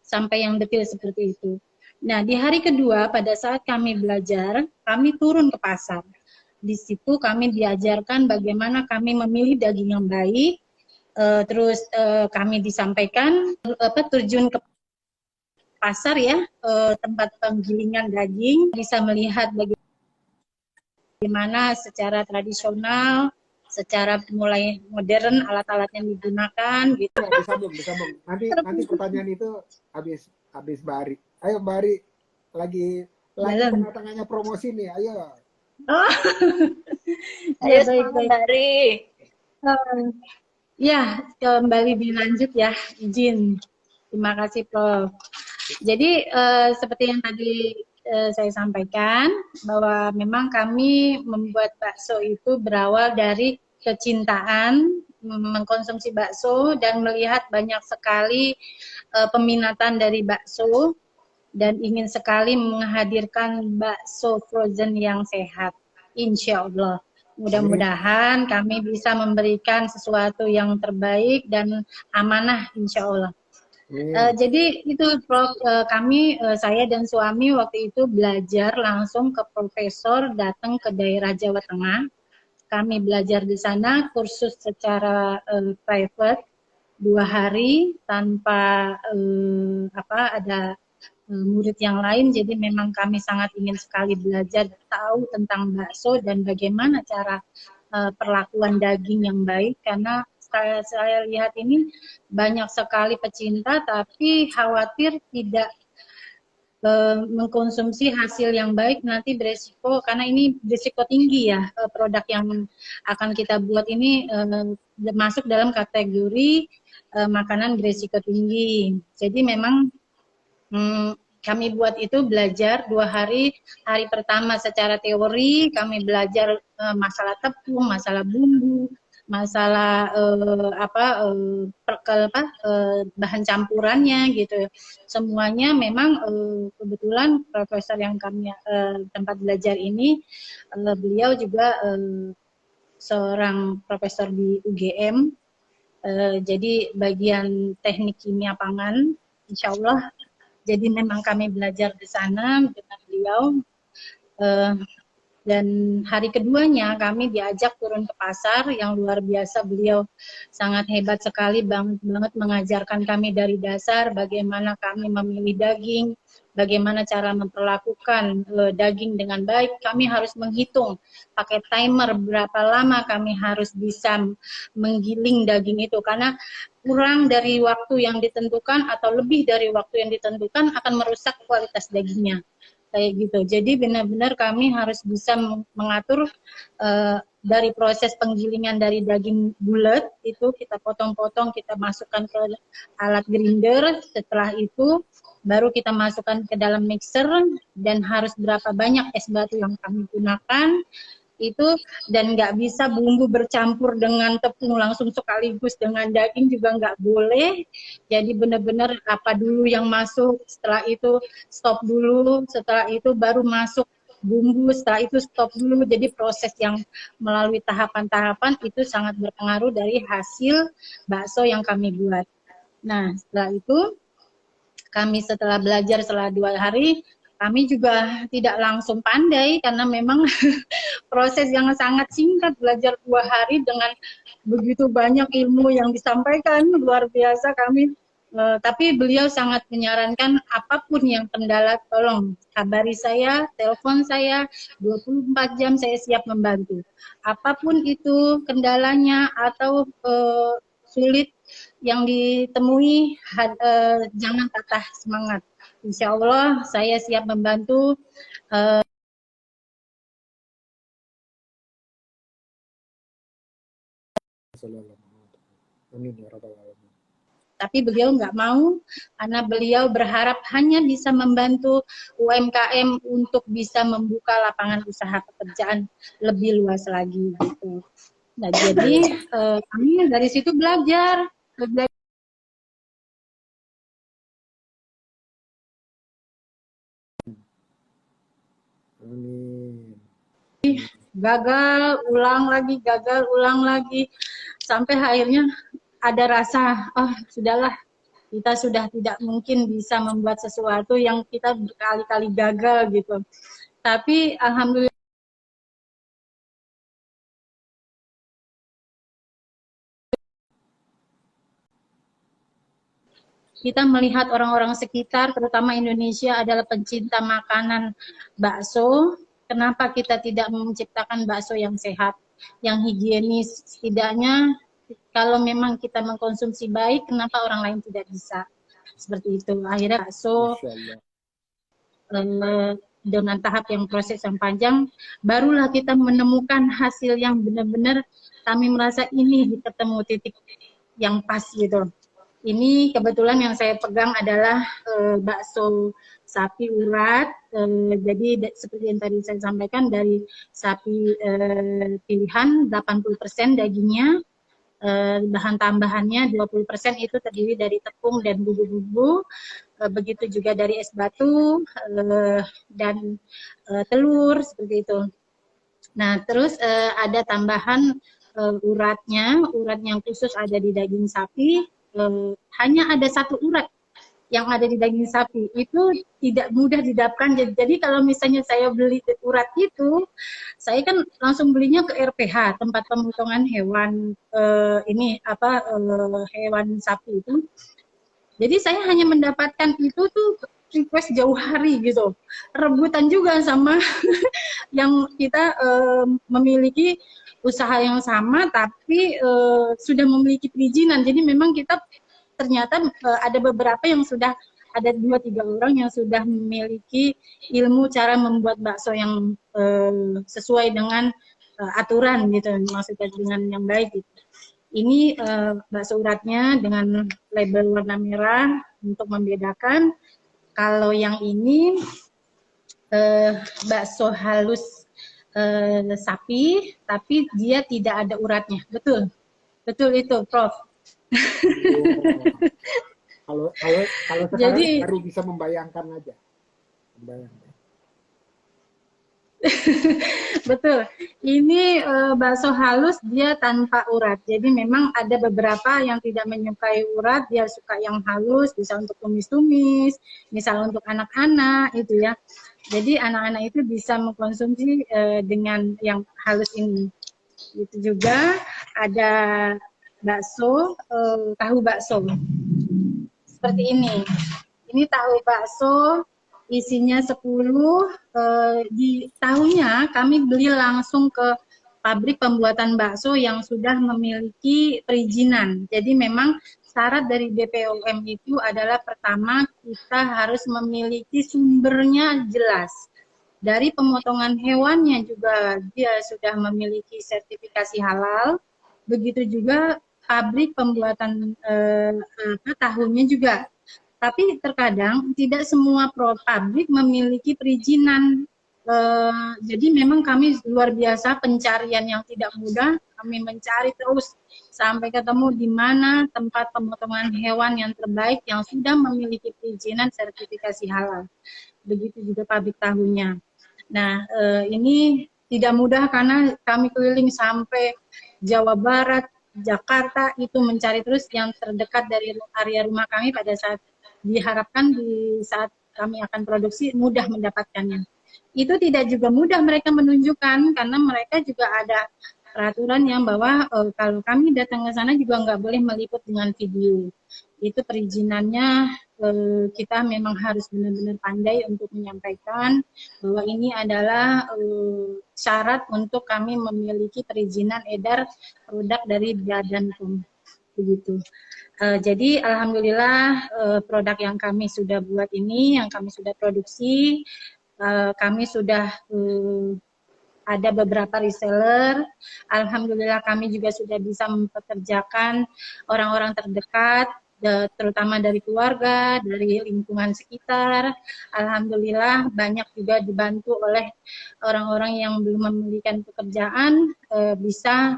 sampai yang detail seperti itu. Nah, di hari kedua pada saat kami belajar, kami turun ke pasar. Di situ kami diajarkan bagaimana kami memilih daging yang baik. Terus kami disampaikan terjun ke pasar ya, tempat penggilingan daging, bisa melihat bagaimana bagaimana secara tradisional, secara mulai modern alat-alat yang digunakan gitu. Ya, disambung. Nanti pertanyaan itu habis Bari. Ayo Bari, lagi Dalam. tengah-tengahnya promosi nih. Ayo. Oh, Ayo ya semangat baik-baik. Bari. Ya, kembali dilanjut ya, izin. Terima kasih, Prof. Jadi, seperti yang tadi saya sampaikan, bahwa memang kami membuat bakso itu berawal dari kecintaan mengkonsumsi bakso dan melihat banyak sekali peminatan dari bakso dan ingin sekali menghadirkan bakso frozen yang sehat. Insya Allah. Mudah-mudahan kami bisa memberikan sesuatu yang terbaik dan amanah insya Allah. Jadi itu Prof, saya dan suami waktu itu belajar langsung ke profesor, datang ke daerah Jawa Tengah. Kami belajar di sana kursus secara private 2 hari tanpa ada murid yang lain. Jadi memang kami sangat ingin sekali belajar tahu tentang bakso dan bagaimana cara perlakuan daging yang baik, karena saya lihat ini banyak sekali pecinta tapi khawatir tidak mengkonsumsi hasil yang baik, nanti beresiko, karena ini beresiko tinggi ya, produk yang akan kita buat ini masuk dalam kategori makanan beresiko tinggi. Jadi memang kami buat itu belajar 2 hari. Hari pertama secara teori kami belajar masalah tepung, masalah bumbu, masalah bahan campurannya gitu. Semuanya memang kebetulan profesor yang kami tempat belajar ini beliau juga seorang profesor di UGM. Jadi bagian teknik kimia pangan, insya Allah. Jadi memang kami belajar di sana dengan beliau. Dan hari keduanya kami diajak turun ke pasar, yang luar biasa, beliau sangat hebat sekali, banget mengajarkan kami dari dasar bagaimana kami memilih daging, bagaimana cara memperlakukan daging dengan baik. Kami harus menghitung pakai timer berapa lama kami harus bisa menggiling daging itu, karena kurang dari waktu yang ditentukan atau lebih dari waktu yang ditentukan akan merusak kualitas dagingnya. Kayak gitu. Jadi benar-benar kami harus bisa mengatur dari proses penggilingan dari daging bulat itu kita potong-potong, kita masukkan ke alat grinder. Setelah itu baru kita masukkan ke dalam mixer, dan harus berapa banyak es batu yang kami gunakan itu, dan nggak bisa bumbu bercampur dengan tepung langsung sekaligus dengan daging juga nggak boleh. Jadi benar-benar apa dulu yang masuk, setelah itu stop dulu, setelah itu baru masuk bumbu, setelah itu stop dulu. Jadi proses yang melalui tahapan-tahapan itu sangat berpengaruh dari hasil bakso yang kami buat. Nah setelah itu kami setelah belajar setelah 2 hari, kami juga tidak langsung pandai karena memang proses yang sangat singkat, belajar 2 hari dengan begitu banyak ilmu yang disampaikan, luar biasa kami. Tapi beliau sangat menyarankan apapun yang kendala, tolong kabari saya, telepon saya, 24 jam saya siap membantu. Apapun itu kendalanya atau sulit yang ditemui, jangan patah semangat. Insya Allah saya siap membantu. Tapi beliau nggak mau, karena beliau berharap hanya bisa membantu UMKM untuk bisa membuka lapangan usaha pekerjaan lebih luas lagi gitu. Nah jadi kami dari situ belajar. Gagal, ulang lagi, sampai akhirnya ada rasa, oh sudahlah, kita sudah tidak mungkin bisa membuat sesuatu yang kita berkali-kali gagal gitu. Tapi alhamdulillah kita melihat orang-orang sekitar, terutama Indonesia adalah pencinta makanan bakso, kenapa kita tidak menciptakan bakso yang sehat, yang higienis? Setidaknya kalau memang kita mengkonsumsi baik, kenapa orang lain tidak bisa? Seperti itu. Akhirnya bakso Masya Allah. dengan tahap yang proses yang panjang, barulah kita menemukan hasil yang benar-benar kami merasa ini ketemu titik yang pas gitu. Ini kebetulan yang saya pegang adalah bakso sapi urat. Jadi seperti yang tadi saya sampaikan, dari sapi pilihan 80% dagingnya, bahan tambahannya 20% itu terdiri dari tepung dan bumbu-bumbu, begitu juga dari es batu dan telur seperti itu. Nah, terus ada tambahan uratnya, urat yang khusus ada di daging sapi. Hanya ada satu urat yang ada di daging sapi, itu tidak mudah didapatkan. Jadi kalau misalnya saya beli urat itu, saya kan langsung belinya ke RPH, tempat pemotongan hewan hewan sapi itu. Jadi saya hanya mendapatkan itu tuh request jauh hari gitu, rebutan juga sama yang kita memiliki usaha yang sama tapi sudah memiliki perizinan. Jadi memang kita ternyata ada beberapa yang sudah, ada 2-3 orang yang sudah memiliki ilmu cara membuat bakso yang sesuai dengan aturan gitu, maksudnya dengan yang baik gitu. Ini bakso uratnya dengan label warna merah untuk membedakan. Kalau yang ini bakso halus sapi, tapi dia tidak ada uratnya. Betul, betul itu, Prof. Kalau sekarang Jadi baru bisa membayangkan aja. betul. Ini bakso halus dia tanpa urat. Jadi memang ada beberapa yang tidak menyukai urat, dia suka yang halus, bisa untuk tumis-tumis, misal untuk anak-anak itu ya. Jadi anak-anak itu bisa mengkonsumsi dengan yang halus ini. Itu juga ada bakso, tahu bakso. Seperti ini. Ini tahu bakso, isinya 10. Di tahunya kami beli langsung ke pabrik pembuatan bakso yang sudah memiliki perizinan. Jadi memang syarat dari BPOM itu adalah pertama kita harus memiliki sumbernya jelas. Dari pemotongan hewannya juga dia sudah memiliki sertifikasi halal. Begitu juga pabrik pembuatan tahunya juga. Tapi terkadang tidak semua pabrik memiliki perizinan. Jadi memang kami luar biasa pencarian yang tidak mudah. Kami mencari terus sampai ketemu di mana tempat pemotongan hewan yang terbaik yang sudah memiliki perizinan sertifikasi halal. Begitu juga pabrik tahunya. Nah, ini tidak mudah karena kami keliling sampai Jawa Barat, Jakarta, itu mencari terus yang terdekat dari area rumah kami. Pada saat diharapkan di saat kami akan produksi mudah mendapatkannya. Itu tidak juga mudah mereka menunjukkan karena mereka juga ada peraturan yang bahwa kalau kami datang ke sana juga nggak boleh meliput dengan video. Itu perizinannya kita memang harus benar-benar pandai untuk menyampaikan bahwa ini adalah syarat untuk kami memiliki perizinan edar produk dari Badan POM. Begitu. Jadi alhamdulillah produk yang kami sudah buat ini, yang kami sudah produksi, kami sudah ada beberapa reseller. Alhamdulillah kami juga sudah bisa mempekerjakan orang-orang terdekat, terutama dari keluarga, dari lingkungan sekitar. Alhamdulillah banyak juga dibantu oleh orang-orang yang belum memiliki pekerjaan, bisa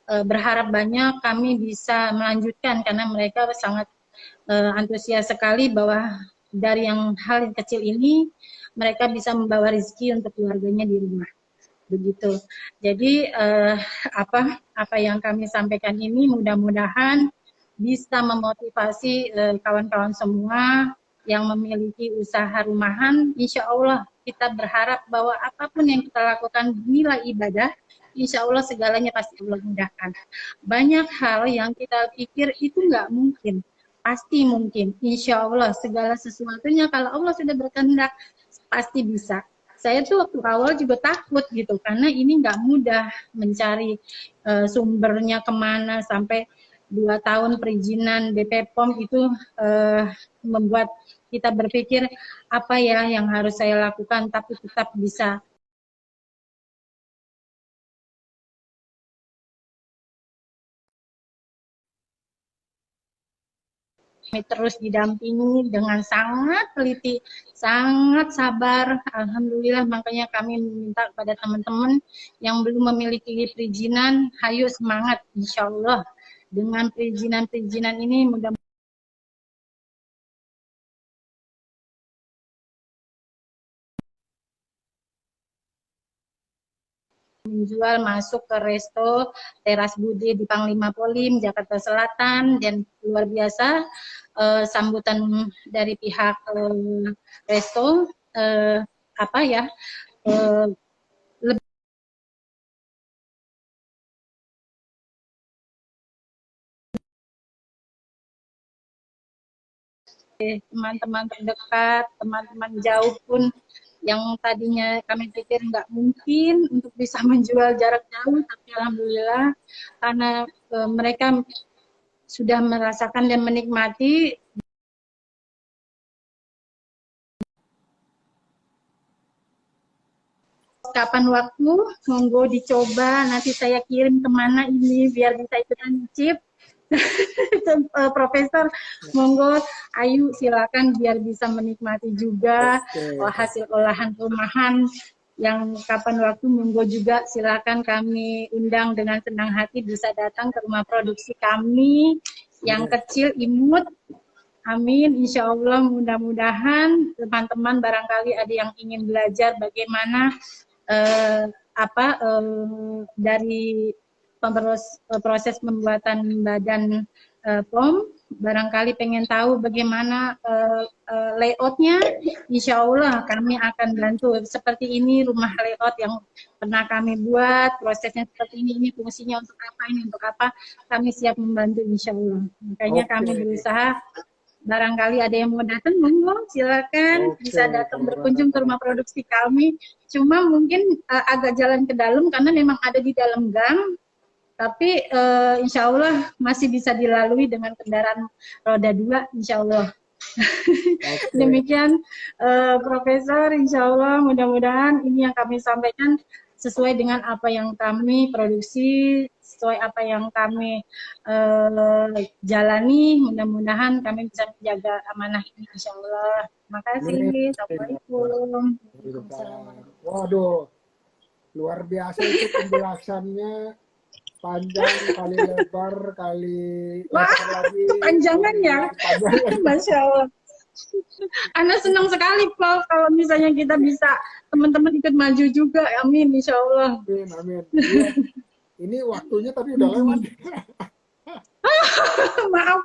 berharap banyak kami bisa melanjutkan karena mereka sangat antusias sekali bahwa dari yang hal yang kecil ini mereka bisa membawa rezeki untuk keluarganya di rumah. Begitu. Jadi apa yang kami sampaikan ini mudah-mudahan bisa memotivasi kawan-kawan semua yang memiliki usaha rumahan. Insya Allah kita berharap bahwa apapun yang kita lakukan nilai ibadah, insya Allah segalanya pasti Allah mudahkan. Banyak hal yang kita pikir itu nggak mungkin, pasti mungkin. Insya Allah segala sesuatunya kalau Allah sudah berkehendak pasti bisa. saya tuh waktu awal juga takut gitu, karena ini nggak mudah mencari sumbernya kemana, sampai 2 tahun perizinan BP POM itu membuat kita berpikir apa ya yang harus saya lakukan, tapi tetap bisa terus didampingi dengan sangat teliti, sangat sabar. Alhamdulillah, makanya kami minta kepada teman-teman yang belum memiliki perizinan, hayu semangat, insya Allah. Dengan perizinan-perizinan ini mudah menjual masuk ke resto Teras Budi di Panglima Polim, Jakarta Selatan, dan luar biasa sambutan dari pihak resto apa ya lebih teman-teman terdekat, teman-teman jauh pun yang tadinya kami pikir nggak mungkin untuk bisa menjual jarak jauh, tapi alhamdulillah karena mereka sudah merasakan dan menikmati. Kapan waktu, monggo dicoba, nanti saya kirim kemana ini biar bisa ikutan chip. Profesor, monggo, ayo silakan biar bisa menikmati juga hasil olahan rumahan yang kapan waktu, monggo juga silakan, kami undang dengan senang hati bisa datang ke rumah produksi kami yang kecil, imut. Amin, insya Allah. Mudah-mudahan teman-teman barangkali ada yang ingin belajar bagaimana dari proses pembuatan badan POM, barangkali pengen tahu bagaimana layoutnya, insya Allah kami akan bantu. Seperti ini rumah layout yang pernah kami buat, prosesnya seperti ini fungsinya untuk apa, ini untuk apa, kami siap membantu insya Allah. Makanya kami berusaha, barangkali ada yang mau datang, monggo silakan bisa datang berkunjung ke rumah produksi kami. Cuma mungkin agak jalan ke dalam karena memang ada di dalam gang, tapi insya Allah masih bisa dilalui dengan kendaraan roda 2, insya Allah. Demikian Profesor, insya Allah mudah-mudahan ini yang kami sampaikan sesuai dengan apa yang kami produksi, sesuai apa yang kami jalani. Mudah-mudahan kami bisa menjaga amanah ini, insya Allah. Terima kasih. Assalamualaikum. Waduh, luar biasa itu penjelasannya, panjang kali lebar kali lebar lagi. Panjangan ya, Masya Allah. Ana senang sekali, Prof, kalau misalnya kita bisa teman-teman ikut maju juga. Amin, insya Allah. Amin, amin. Ya, ini waktunya tapi udah lewat. maaf.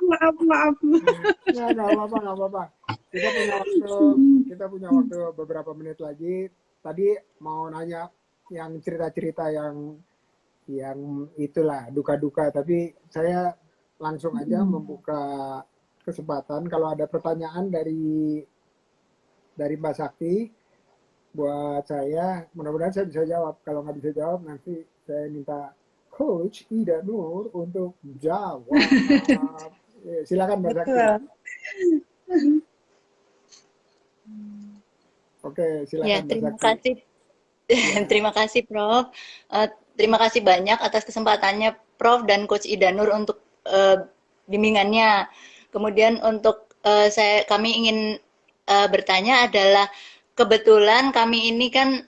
Nggak apa-apa. Kita punya waktu beberapa menit lagi. Tadi mau nanya yang cerita-cerita yang itulah duka-duka, tapi saya langsung aja membuka kesempatan kalau ada pertanyaan dari Mbak Sakti buat saya. Mudah-mudahan saya bisa jawab. Kalau nggak bisa jawab, nanti saya minta Coach Ida Nur untuk jawab. Silakan Mbak Sakti. Oke, silakan Ya, Mbak terima Sakti. kasih. Terima kasih, Prof. Terima kasih banyak atas kesempatannya, Prof dan Coach Ida Nur, untuk bimbingannya. Kemudian untuk kami ingin bertanya adalah, kebetulan kami ini kan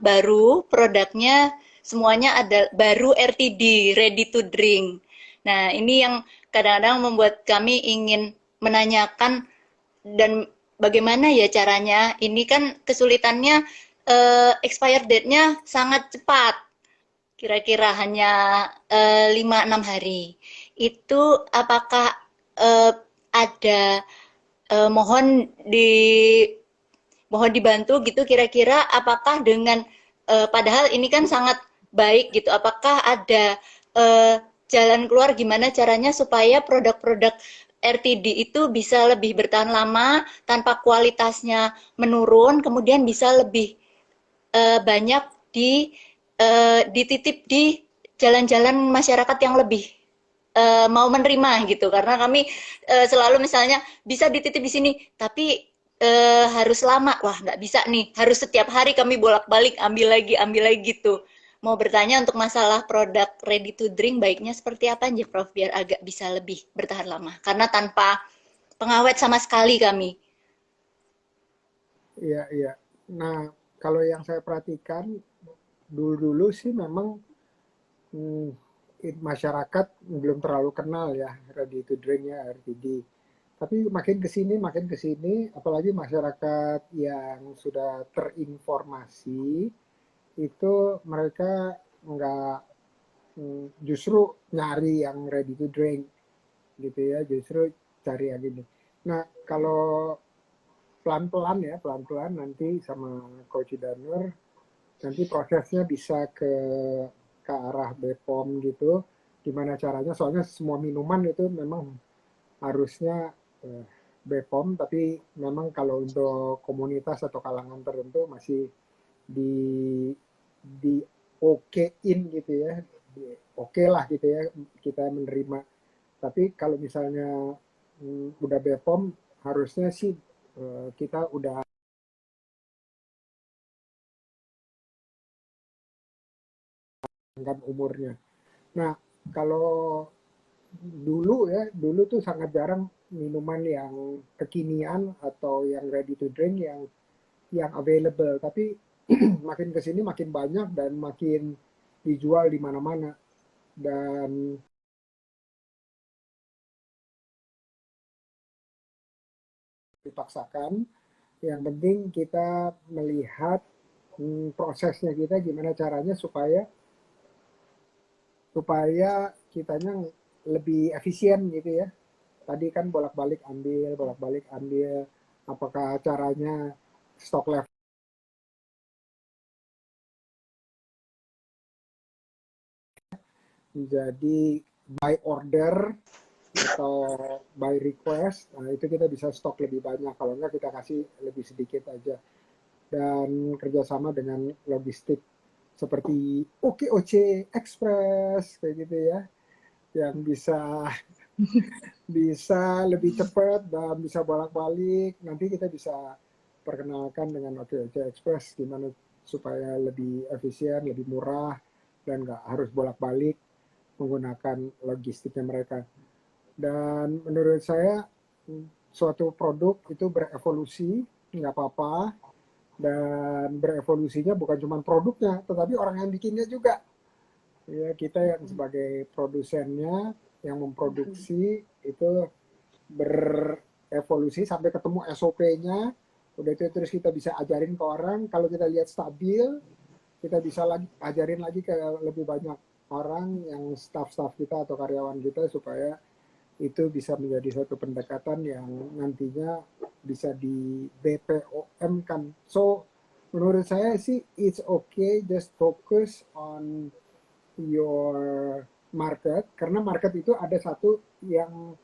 baru produknya semuanya ada baru RTD, ready to drink. Nah, ini yang kadang-kadang membuat kami ingin menanyakan, dan bagaimana ya caranya? Ini kan kesulitannya expired date-nya sangat cepat. Kira-kira hanya 5-6 hari. Itu apakah ada mohon dibantu gitu, kira-kira apakah dengan padahal ini kan sangat baik gitu, apakah ada jalan keluar gimana caranya supaya produk-produk RTD itu bisa lebih bertahan lama tanpa kualitasnya menurun, kemudian bisa lebih banyak dititip di jalan-jalan masyarakat yang lebih mau menerima gitu, karena kami selalu misalnya bisa dititip di sini tapi harus lama, wah nggak bisa nih, harus setiap hari kami bolak-balik ambil lagi gitu. Mau bertanya untuk masalah produk ready to drink baiknya seperti apa aja Prof, biar agak bisa lebih bertahan lama, karena tanpa pengawet sama sekali kami. Iya, iya. Nah, kalau yang saya perhatikan dulu-dulu sih memang hmm, masyarakat belum terlalu kenal ya ready to drink ya RTD. Tapi makin ke sini, apalagi masyarakat yang sudah terinformasi, itu mereka nggak justru nyari yang ready to drink gitu ya, justru cari yang ini. Nah, kalau pelan-pelan ya, pelan-pelan nanti sama Coach Danur, nanti prosesnya bisa ke arah BPOM gitu, gimana caranya, soalnya semua minuman itu memang harusnya BPOM, tapi memang kalau untuk komunitas atau kalangan tertentu masih di di okein gitu ya, oke lah gitu ya kita menerima. Tapi kalau misalnya udah BPOM harusnya sih kita udah angkat umurnya. Nah, kalau dulu ya, dulu tuh sangat jarang minuman yang kekinian atau yang ready to drink yang available. Tapi makin kesini makin banyak dan makin dijual di mana-mana. Dan dipaksakan, yang penting kita melihat prosesnya kita gimana caranya supaya supaya kitanya lebih efisien gitu ya. Tadi kan bolak-balik ambil, apakah caranya stok level menjadi by order atau by request. Nah, itu kita bisa stok lebih banyak, kalau enggak kita kasih lebih sedikit aja. Dan kerjasama dengan logistik seperti OKOC Express kayak gitu ya, yang bisa bisa lebih cepat dan bisa bolak-balik. Nanti kita bisa perkenalkan dengan OKOC Express gimana supaya lebih efisien, lebih murah, dan nggak harus bolak-balik menggunakan logistiknya mereka. Dan menurut saya suatu produk itu berevolusi, nggak apa-apa. Dan berevolusinya bukan cuma produknya, tetapi orang yang bikinnya juga. Ya, kita yang sebagai produsennya, yang memproduksi itu berevolusi sampai ketemu SOP-nya. Udah itu terus kita bisa ajarin ke orang. Kalau kita lihat stabil, kita bisa lagi ajarin lagi ke lebih banyak orang yang staff-staff kita atau karyawan kita supaya itu bisa menjadi suatu pendekatan yang nantinya bisa di BPOM kan. So menurut saya sih it's okay, just focus on your market, karena market itu ada satu yang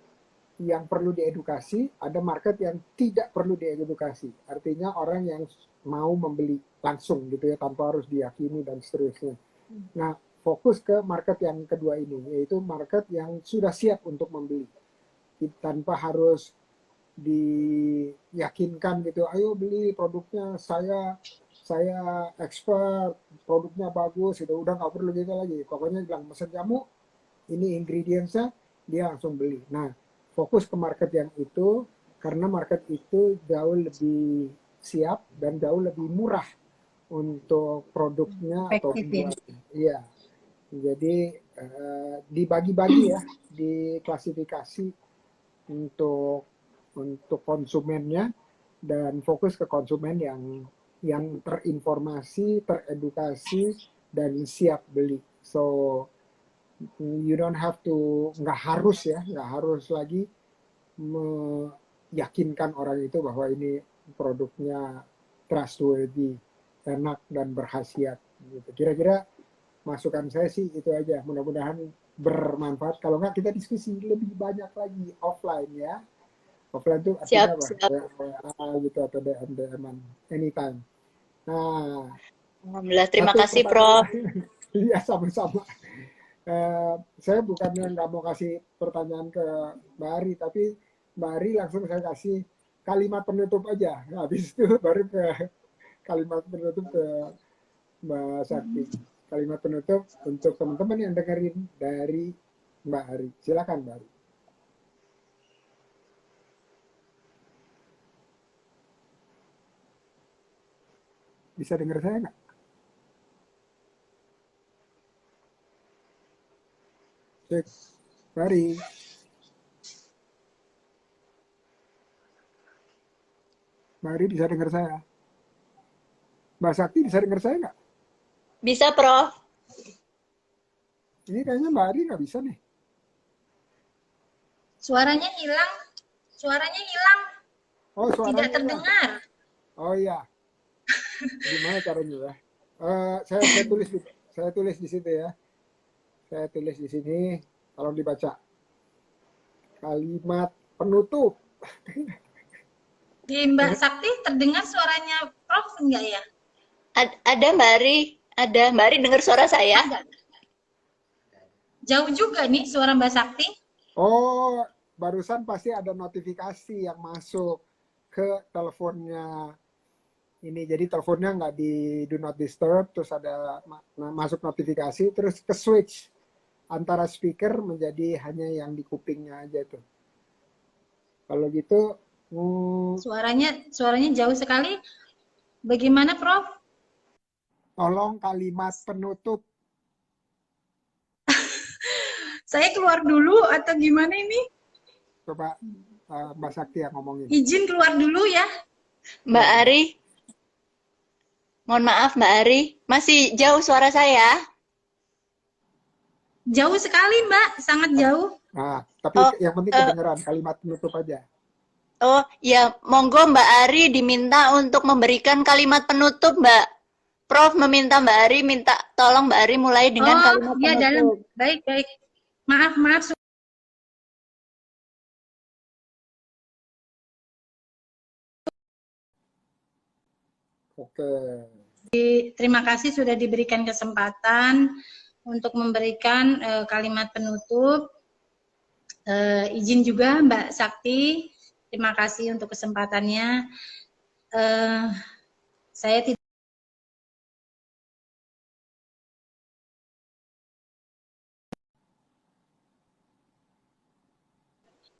perlu diedukasi, ada market yang tidak perlu diedukasi. Artinya orang yang mau membeli langsung gitu ya, tanpa harus diyakini dan seterusnya. Nah, fokus ke market yang kedua ini, yaitu market yang sudah siap untuk membeli. Tanpa harus diyakinkan gitu, ayo beli produknya, saya expert, produknya bagus, itu udah nggak perlu gitu lagi. Pokoknya bilang pesan jamu, ini ingredientsnya, dia langsung beli. Nah, fokus ke market yang itu, karena market itu jauh lebih siap dan jauh lebih murah untuk produknya atau penjualnya. Iya, jadi dibagi-bagi ya, diklasifikasi untuk konsumennya, dan fokus ke konsumen yang terinformasi, teredukasi, dan siap beli. So you don't have to, nggak harus lagi meyakinkan orang itu bahwa ini produknya trustworthy, enak dan berkhasiat. Gitu. Kira-kira masukan saya sih itu aja. Mudah-mudahan bermanfaat. Kalau nggak kita diskusi lebih banyak lagi offline ya. Offline itu artinya Siap, apa? siap. WA gitu atau DM anytime. Nah, Alhamdulillah, terima satu kasih, Prof. pertanyaan. Iya, sama-sama. Saya bukannya nggak mau kasih pertanyaan ke Mbak Ari, tapi Mbak Ari langsung saya kasih kalimat penutup aja. Nah, habis itu baru ke kalimat penutup ke Mbak Sakti. Kalimat penutup untuk teman-teman yang dengerin dari Mbak Ari. Silakan Mbak Ari. Bisa dengar saya nggak? Cek. Mbak Ari. Mbak Ari bisa dengar saya? Mbak Sakti bisa dengar saya nggak? Bisa, Prof. Ini kayaknya Mbak Ari nggak bisa nih. Suaranya hilang. Suaranya hilang. Oh, Tidak suaranya hilang. terdengar. Oh iya. Gimana caranya ya? Saya tulis di situ ya. Saya tulis di sini. Tolong dibaca. Kalimat penutup. Di Mbak Sakti terdengar suaranya Prof enggak ya? Ada Mbak Ari. Ada. Mbak Ari dengar suara saya? Enggak. Jauh juga nih suara Mbak Sakti. Oh, barusan pasti ada notifikasi yang masuk ke teleponnya ini. Jadi teleponnya nggak di do not disturb, terus ada masuk notifikasi, terus ke switch antara speaker menjadi hanya yang di kupingnya aja tuh. Kalau gitu, Suaranya jauh sekali. Bagaimana, Prof? tolong kalimat penutup. Saya keluar dulu atau gimana ini? Coba Mbak Sakti yang ngomongin. Izin keluar dulu ya. Mbak Ari. Mohon maaf, Mbak Ari. Masih jauh suara saya? Jauh sekali, Mbak. Sangat jauh. Nah, tapi yang penting kedengeran kalimat penutup aja. Oh, ya, monggo Mbak Ari diminta untuk memberikan kalimat penutup, Mbak. Prof meminta Mbak Ari, minta tolong Mbak Ari mulai dengan kalimat ya penutup. dalam. Baik. Maaf. Oke. Terima kasih sudah diberikan kesempatan untuk memberikan kalimat penutup. Izin juga Mbak Sakti, terima kasih untuk kesempatannya. Saya tidak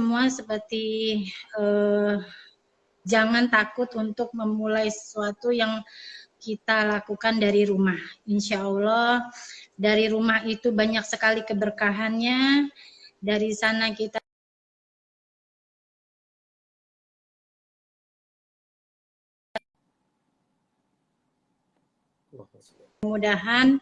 semua seperti jangan takut untuk memulai sesuatu yang kita lakukan dari rumah. Insya Allah dari rumah itu banyak sekali keberkahannya. Dari sana kita mudah-mudahan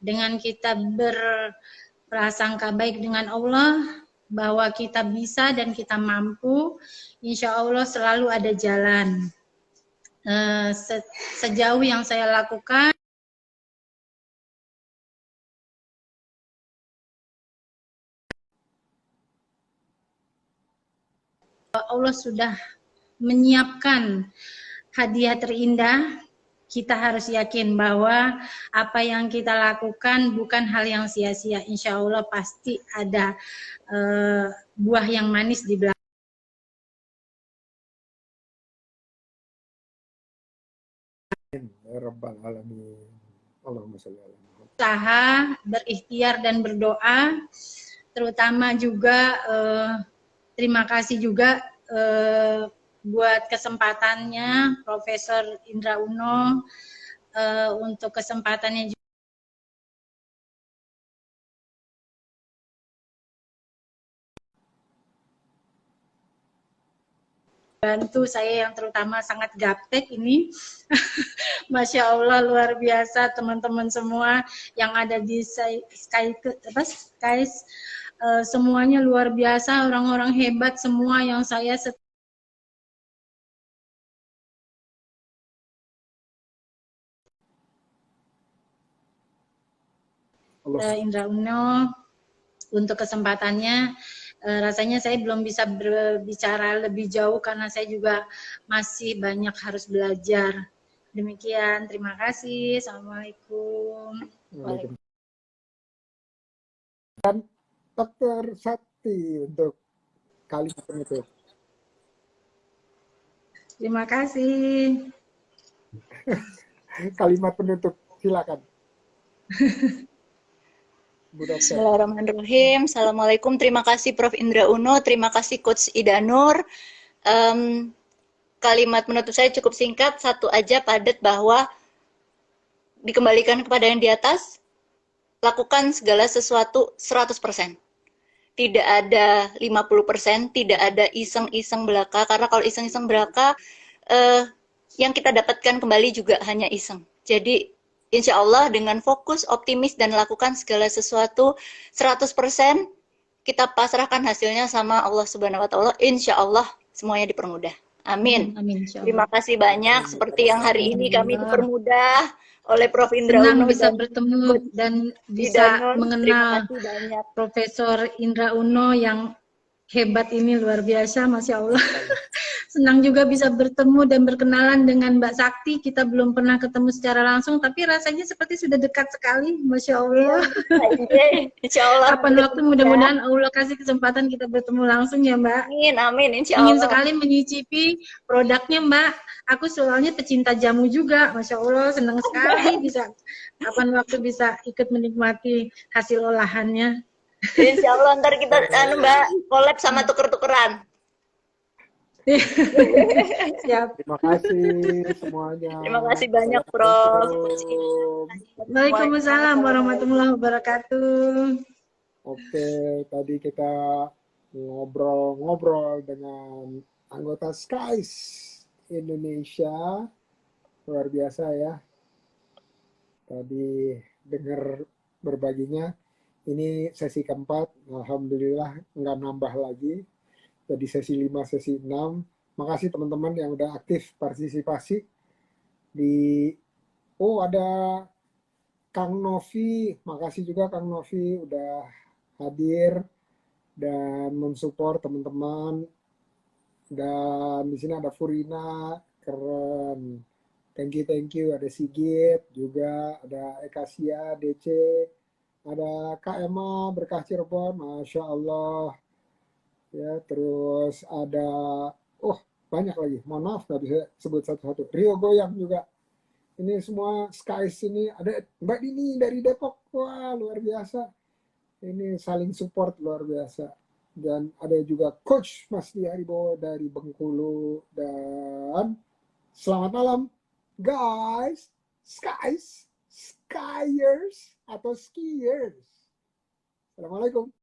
dengan kita berprasangka baik dengan Allah bahwa kita bisa dan kita mampu, insya Allah selalu ada jalan. Sejauh yang saya lakukan, Allah sudah menyiapkan hadiah terindah. Kita harus yakin bahwa apa yang kita lakukan bukan hal yang sia-sia. Insya Allah pasti ada buah yang manis di belakang. Ya Rabbal Alamin. Allahumma sholli ala Muhammad. Usaha, berikhtiar dan berdoa, terutama juga terima kasih juga buat kesempatannya Profesor Indra Uno, untuk kesempatannya juga bantu saya yang terutama sangat gaptek ini. Masya Allah luar biasa teman-teman semua yang ada di Skies, semuanya luar biasa, orang-orang hebat semua yang saya Indra Uno, untuk kesempatannya. Rasanya saya belum bisa berbicara lebih jauh karena saya juga masih banyak harus belajar. Demikian, terima kasih. Assalamualaikum. Waalaikumsalam. Dokter Sakti untuk kalimat penutup. Terima kasih. Kalimat penutup, silakan. Bu Dokter. Bismillahirrahmanirrahim. Assalamualaikum. Terima kasih Prof. Indra Uno. Terima kasih Coach Ida Nur. Kalimat penutup saya cukup singkat. Satu aja padat bahwa dikembalikan kepada yang di atas. Lakukan segala sesuatu 100%. Tidak ada 50%, tidak ada iseng-iseng belaka. Karena kalau iseng-iseng belaka, yang kita dapatkan kembali juga hanya iseng. Jadi, insya Allah dengan fokus, optimis, dan lakukan segala sesuatu 100%, kita pasrahkan hasilnya sama Allah Subhanahu wa Ta'ala. Insya Allah semuanya dipermudah. Amin. Amin. Insya Allah. Terima kasih banyak. Seperti yang hari ini kami dipermudah oleh Prof. Indra Senang Uno bisa dan bertemu dan Ida bisa Nur. Terima mengenal kasih banyak. Profesor Indra Uno yang hebat ini, luar biasa, Masya Allah. Senang juga bisa bertemu dan berkenalan dengan Mbak Sakti. Kita belum pernah ketemu secara langsung, tapi rasanya seperti sudah dekat sekali, Masya Allah. Insya Allah. Kapan waktu mudah-mudahan Allah kasih kesempatan kita bertemu langsung ya Mbak. Amin, amin, insya Ingin Allah. sekali menyicipi produknya Mbak. Aku soalnya pecinta jamu juga, Masya Allah, senang sekali bisa kapan waktu bisa ikut menikmati hasil olahannya. Insya Allah ntar kita Mbak collab sama tuker-tukeran. Siap. Terima kasih semuanya. Terima kasih banyak Prof. Waalaikumsalam warahmatullahi wabarakatuh. Oke, tadi kita ngobrol-ngobrol dengan anggota SKIES Indonesia. Luar biasa ya. Tadi dengar berbaginya. Ini sesi keempat, alhamdulillah nggak nambah lagi. Jadi sesi 5, sesi 6. Makasih teman-teman yang udah aktif partisipasi di ada Kang Novi. Makasih juga Kang Novi udah hadir dan mensupport teman-teman. Dan di sini ada Furina, keren. Thank you. Ada Sigit juga, ada Ekasia, DC, ada Kak Emma, Berkah Cirebon, Masya Allah. Ya, terus ada banyak lagi, mohon maaf nggak bisa sebut satu-satu. Rio Goyang juga, ini semua SKIES ini. Ada Mbak Dini dari Depok, wah luar biasa, ini saling support luar biasa. Dan ada juga Coach Mas Haribo dari Bengkulu. Dan selamat malam guys, SKIES, skiers atau skiers. Assalamualaikum.